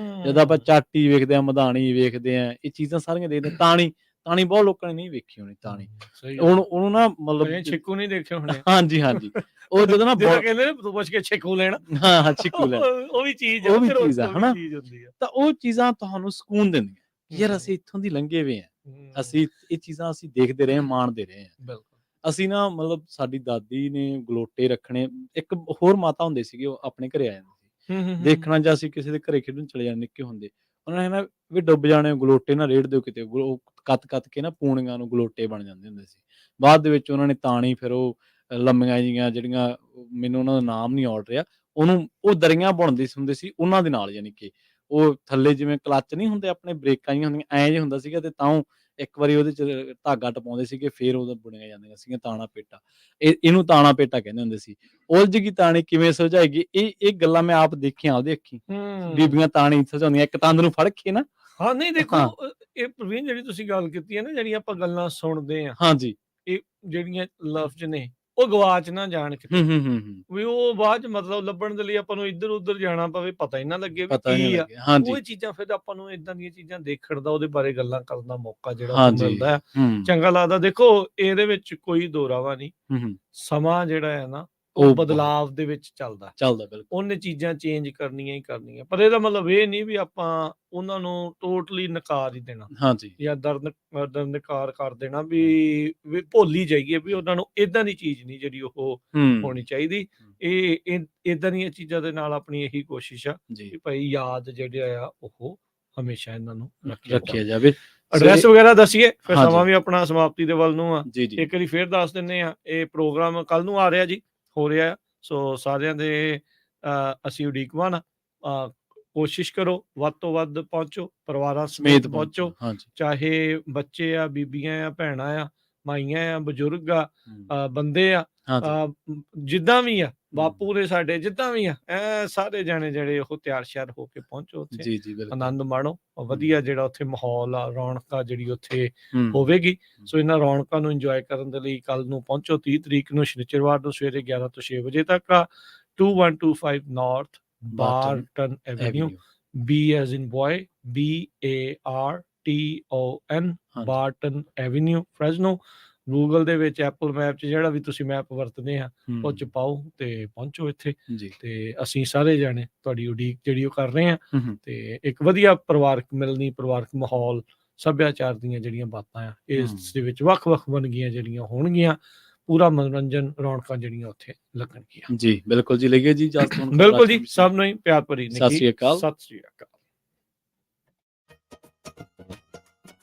ਜਦੋਂ ਆਪਾਂ ਚਾਟੀ ਵੇਖਦੇ ਆ, ਮਧਾਣੀ ਵੇਖਦੇ ਆ, ਇਹ ਚੀਜ਼ਾਂ ਸਾਰੀਆਂ ਦੇਖਦੇ ਆ। ਤਾਣੀ ਬਹੁਤ ਲੋਕਾਂ ਨੇ ਨਹੀਂ ਵੇਖੀ ਹੋਣੀ ਤਾਣੀ। ਉਹਨੂੰ ਨਾ ਮਤਲਬ ਛਿੱਕੂ ਨਹੀਂ ਦੇਖੇ ਹੋਣੇ। ਹਾਂਜੀ, ਹਾਂਜੀ। ਉਹ ਜਦੋਂ ਨਾ ਕਹਿੰਦੇ ਨੇ ਤੂੰ ਪੁੱਛ ਕੇ ਛਿੱਕੂ ਲੈਣਾ, ਹਾਂ, ਛਿੱਕੂ ਲੈਣਾ, ਉਹ ਵੀ ਚੀਜ਼ ਉਹ ਵੀ ਚੀਜ਼ ਆ, ਹਨਾ। ਹੁੰਦੀ ਆ। ਤਾਂ ਉਹ ਚੀਜ਼ਾਂ ਤੁਹਾਨੂੰ ਸਕੂਨ ਦਿੰਦੀਆਂ, ਯਾਰ ਅਸੀਂ ਇੱਥੋਂ ਦੀ ਲੰਘੇ ਹੋਏ ਆ, ਅਸੀਂ ਇਹ ਚੀਜ਼ਾਂ ਅਸੀਂ ਦੇਖਦੇ ਰਹੇ, ਮਾਣਦੇ ਰਹੇ ਆ। ਬਿਲਕੁਲ। ਅਸੀਂ ਨਾ ਮਤਲਬ ਸਾਡੀ ਦਾਦੀ ਨੇ ਗਲੋਟੇ ਰੱਖਣੇ, ਇੱਕ ਹੋਰ ਮਾਤਾ ਹੁੰਦੇ ਸੀਗੇ, ਉਹ ਆਪਣੇ ਘਰੇ ਆ ਜਾਂਦੇ ਸੀ ਦੇਖਣਾ, ਜਾਂ ਅਸੀਂ ਕਿਸੇ ਦੇ ਘਰੇ ਖੇਡਣ ਚਲੇ ਜਾਂਦੇ ਨਿੱਕੇ ਹੁੰਦੇ, ਉਹਨਾਂ ਨੇ ਨਾ ਵੀ ਡੁੱਬ ਜਾਣੇ ਗਲੋਟੇ ਨਾ ਰੇੜ ਦਿਓ ਕਿਤੇ, ਕੱਤ ਕੇ ਨਾ ਪੂਣੀਆਂ ਨੂੰ ਗਲੋਟੇ ਬਣ ਜਾਂਦੇ ਹੁੰਦੇ ਸੀ। ਬਾਅਦ ਦੇ ਵਿੱਚ ਉਹਨਾਂ ਨੇ ਤਾਣੀ, ਫਿਰ ਉਹ ਲੰਮੀਆਂ ਜੀਆਂ ਜਿਹੜੀਆਂ, ਮੈਨੂੰ ਉਹਨਾਂ ਦਾ ਨਾਮ ਨਹੀਂ ਆਉੜ ਰਿਹਾ, ਉਹਨੂੰ ਉਹ ਦਰੀਆਂ ਬੁਣਦੇ ਹੁੰਦੇ ਸੀ ਉਹਨਾਂ ਦੇ ਨਾਲ, ਯਾਨੀ ਕਿ ਉਹ ਥੱਲੇ ਜਿਵੇਂ ਕਲੱਚ ਨਹੀਂ ਹੁੰਦੇ ਆਪਣੇ, ਬ੍ਰੇਕਾਂ ਜਿਹੀਆਂ ਹੁੰਦੀਆਂ, ਐਂ ਜੇ ਹੁੰਦਾ ਸੀਗਾ, ਤੇ ਤਾਂ ਇੱਕ ਵਾਰੀ ਉਹਦੇ ਚ ਧਾਗਾ ਟਪਾਉਂਦੇ ਸੀਗੇ, ਫੇਰ ਉਹਦਾ ਬੁਣੀਆਂ ਜਾਂਦੀਆਂ ਸੀਗੀਆਂ ਤਾਣਾ ਪੇਟਾ। ਇਹਨੂੰ ਤਾਣਾ ਪੇਟਾ ਕਹਿੰਦੇ ਹੁੰਦੇ ਸੀ। ਉਲਝ ਗਈ ਤਾਣੀ ਕਿਵੇਂ ਸੁਲਝਾਏਗੀ, ਇਹ ਗੱਲਾਂ ਮੈਂ ਆਪ ਦੇਖੀਆਂ ਆਪਦੇ ਅੱਖੀਂ, ਬੀਬੀਆਂ ਤਾਣੀ ਸੁਲਝਾਉਂਦੀਆਂ, ਇੱਕ ਤੰਦ ਨੂੰ ਫੜ ਕੇ ਨਾ। ਹਾਂ, ਨਹੀਂ ਦੇਖੋ, ਇਹ ਪ੍ਰਵੀਨ ਜਿਹੜੀ ਤੁਸੀਂ ਗੱਲ ਕੀਤੀ ਹੈ ਨਾ, ਜਿਹੜੀਆਂ ਆਪਾਂ ਗੱਲਾਂ ਸੁਣਦੇ ਆ, ਹਾਂਜੀ, ਇਹ ਜਿਹੜੀਆਂ ਲਫ਼ਜ਼ ਨੇ ਉਹ ਗਵਾਚ ਨਾ ਜਾਣ ਕਿਤੇ, ਵੀ ਉਹ ਬਾਅਦ ਚ ਮਤਲਬ ਲੱਭਣ ਦੇ ਲਈ ਆਪਾਂ ਨੂੰ ਇੱਧਰ ਉੱਧਰ ਜਾਣਾ ਪਵੇ, ਪਤਾ ਹੀ ਨਾ ਲੱਗੇ ਵੀ ਕੀ ਆ। ਉਹ ਚੀਜ਼ਾਂ ਫਿਰ ਆਪਾਂ ਨੂੰ ਇਦਾਂ ਦੀਆਂ ਚੀਜ਼ਾਂ ਦੇਖਣ ਦਾ, ਉਹਦੇ ਬਾਰੇ ਗੱਲਾਂ ਕਰਨ ਦਾ ਮੌਕਾ ਜਿਹੜਾ ਮਿਲਦਾ ਹੈ, ਚੰਗਾ ਲੱਗਦਾ। ਦੇਖੋ, ਇਹਦੇ ਵਿੱਚ ਕੋਈ ਦੋਰਾਵਾ ਨਹੀਂ, ਸਮਾਂ ਜਿਹੜਾ ਹੈ ਨਾ ਉਹ ਬਦਲਾਵ ਦੇ ਵਿੱਚ ਚੱਲਦਾ ਬਿਲਕੁਲ, ਉਹਨੇ ਚੀਜ਼ਾਂ ਚੇਂਜ ਕਰਨੀਆਂ ਹੀ ਕਰਨੀਆਂ, ਪਰ ਇਹਦਾ ਮਤਲਬ ਇਹ ਨਹੀਂ ਵੀ ਆਪਾਂ ਉਹਨਾਂ ਨੂੰ ਟੋਟਲੀ ਨਕਾਰ ਹੀ ਦੇਣਾ, ਜਾਂ ਦਰਨਕਾਰ ਕਰ ਦੇਣਾ, ਵੀ ਭੁੱਲ ਹੀ ਜਾਈਏ ਵੀ ਉਹਨਾਂ ਨੂੰ ਏਦਾਂ ਦੀ ਚੀਜ਼ ਨਹੀਂ ਜਿਹੜੀ ਉਹ ਹੋਣੀ ਚਾਹੀਦੀ। ਇਹ ਏਦਾਂ ਦੀਆਂ ਚੀਜ਼ਾਂ ਦੇ ਨਾਲ ਆਪਣੀ ਇਹੀ ਕੋਸ਼ਿਸ਼ ਆ ਕਿ ਭਾਈ ਯਾਦ ਜਿਹੜਾ ਆ ਉਹ ਹਮੇਸ਼ਾ ਇਹਨਾਂ ਨੂੰ ਰੱਖਿਆ ਜਾਵੇ। ਐਡਰੈਸ ਵਗੈਰਾ ਦੱਸੀਏ, ਫਿਰ ਸਮਾਂ ਵੀ ਆਪਣਾ ਸਮਾਪਤੀ ਦੇ ਵੱਲ ਨੂੰ ਆ। ਇੱਕ ਵਾਰੀ ਫੇਰ ਦੱਸ ਦਿੰਦੇ ਆ, ਇਹ ਪ੍ਰੋਗਰਾਮ ਕੱਲ ਨੂੰ ਆ ਰਿਹਾ ਜੀ, ਹੋ ਰਿਹਾ, ਸੋ ਸਾਰਿਆਂ ਦੇ ਅਸੀਂ ਉਡੀਕਵਾਨ ਆ। ਕੋਸ਼ਿਸ਼ ਕਰੋ ਵੱਧ ਤੋਂ ਵੱਧ ਪਹੁੰਚੋ, ਪਰਿਵਾਰਾਂ ਸਮੇਤ ਸਮੇਤ ਪਹੁੰਚੋ, ਹਾਂਜੀ। ਚਾਹੇ ਬੱਚੇ ਆ, ਬੀਬੀਆਂ ਆ, ਭੈਣਾਂ ਆ, ਮਾਈਆਂ ਆ, ਬਜ਼ੁਰਗ ਆ, ਹੂੰ। ਬੰਦੇ ਆ, ਹਾਂਜੀ। ਜਿੱਦਾਂ ਵੀ ਆ, ਬਾਪੂ ਦੇ ਸਾਡੇ ਜਿੱਦਾਂ ਵੀ ਆ, ਸਾਰੇ ਜਾਣੇ ਜਿਹੜੇ ਉਹ ਤਿਆਰ ਸ਼ਿਆਰ ਹੋ ਕੇ ਪਹੁੰਚੋ ਉੱਥੇ, ਜੀ, ਜੀ, ਬਿਲਕੁਲ। ਆਨੰਦ ਮਾਣੋ। ਵਧੀਆ ਜਿਹੜਾ ਉੱਥੇ ਮਾਹੌਲ ਆ, ਰੌਣਕਾਂ ਜਿਹੜੀ ਉੱਥੇ ਹੂੰ। ਹੋਵੇਗੀ। ਸੋ ਇਹਨਾਂ ਰੌਣਕਾਂ ਨੂੰ ਇੰਜੋਏ ਕਰਨ ਦੇ ਲਈ ਕੱਲ ਨੂੰ ਪਹੁੰਚੋ 30 ਤਰੀਕ ਨੂੰ ਸ਼ਨੀਚਰਵਾਰ ਨੂੰ ਸਵੇਰੇ 11 ਤੋਂ 6 ਵਜੇ ਤੱਕ ਆ 2125 north Barton avenue, B as in boy, BARTON, ਹਾਂਜੀ। ਬਾਰਟਨ ਐਵਨਿਊ, ਫ੍ਰੈਜ਼ਨੋ। ਗੂਗਲ ਦੇ ਵਿੱਚ, ਐਪਲ ਮੈਪ 'ਚ ਜਿਹੜਾ ਵੀ ਤੁਸੀਂ ਮੈਪ ਵਰਤਦੇ ਆ ਉਹ 'ਚ ਹੂੰ। ਪਾਓ ਤੇ ਪਹੁੰਚੋ ਇੱਥੇ। ਜੀ। ਤੇ ਅਸੀਂ ਸਾਰੇ ਜਾਣੇ ਤੁਹਾਡੀ ਉਡੀਕ ਜਿਹੜੀ ਉਹ ਕਰ ਰਹੇ ਆ ਹੂੰ, ਹੂੰ। ਤੇ ਇੱਕ ਵਧੀਆ ਪਰਿਵਾਰਕ ਮਿਲਣੀ, ਪਰਿਵਾਰਕ ਮਾਹੌਲ, ਸੱਭਿਆਚਾਰ ਦੀਆਂ ਜਿਹੜੀਆਂ ਬਾਤਾਂ ਆ ਇਸ ਦੇ ਵਿੱਚ ਵੱਖ-ਵੱਖ ਵੰਨਗੀਆਂ ਜਿਹੜੀਆਂ ਹੋਣਗੀਆਂ, ਪੂਰਾ ਮਨੋਰੰਜਨ, ਰੌਣਕਾਂ ਜਿਹੜੀਆਂ ਉੱਥੇ ਲੱਗਣਗੀਆਂ। ਜੀ, ਬਿਲਕੁਲ ਜੀ। ਲਈਏ ਜੀ ਇਜਾਜ਼ਤ ਹੁਣ। ਬਿਲਕੁਲ ਜੀ, ਸਭ ਨੂੰ ਹੀ ਪਿਆਰ ਭਰੀ ਸਤਿ ਸ਼੍ਰੀ ਅਕਾਲ। ਸਤਿ ਸ਼੍ਰੀ ਅਕਾਲ।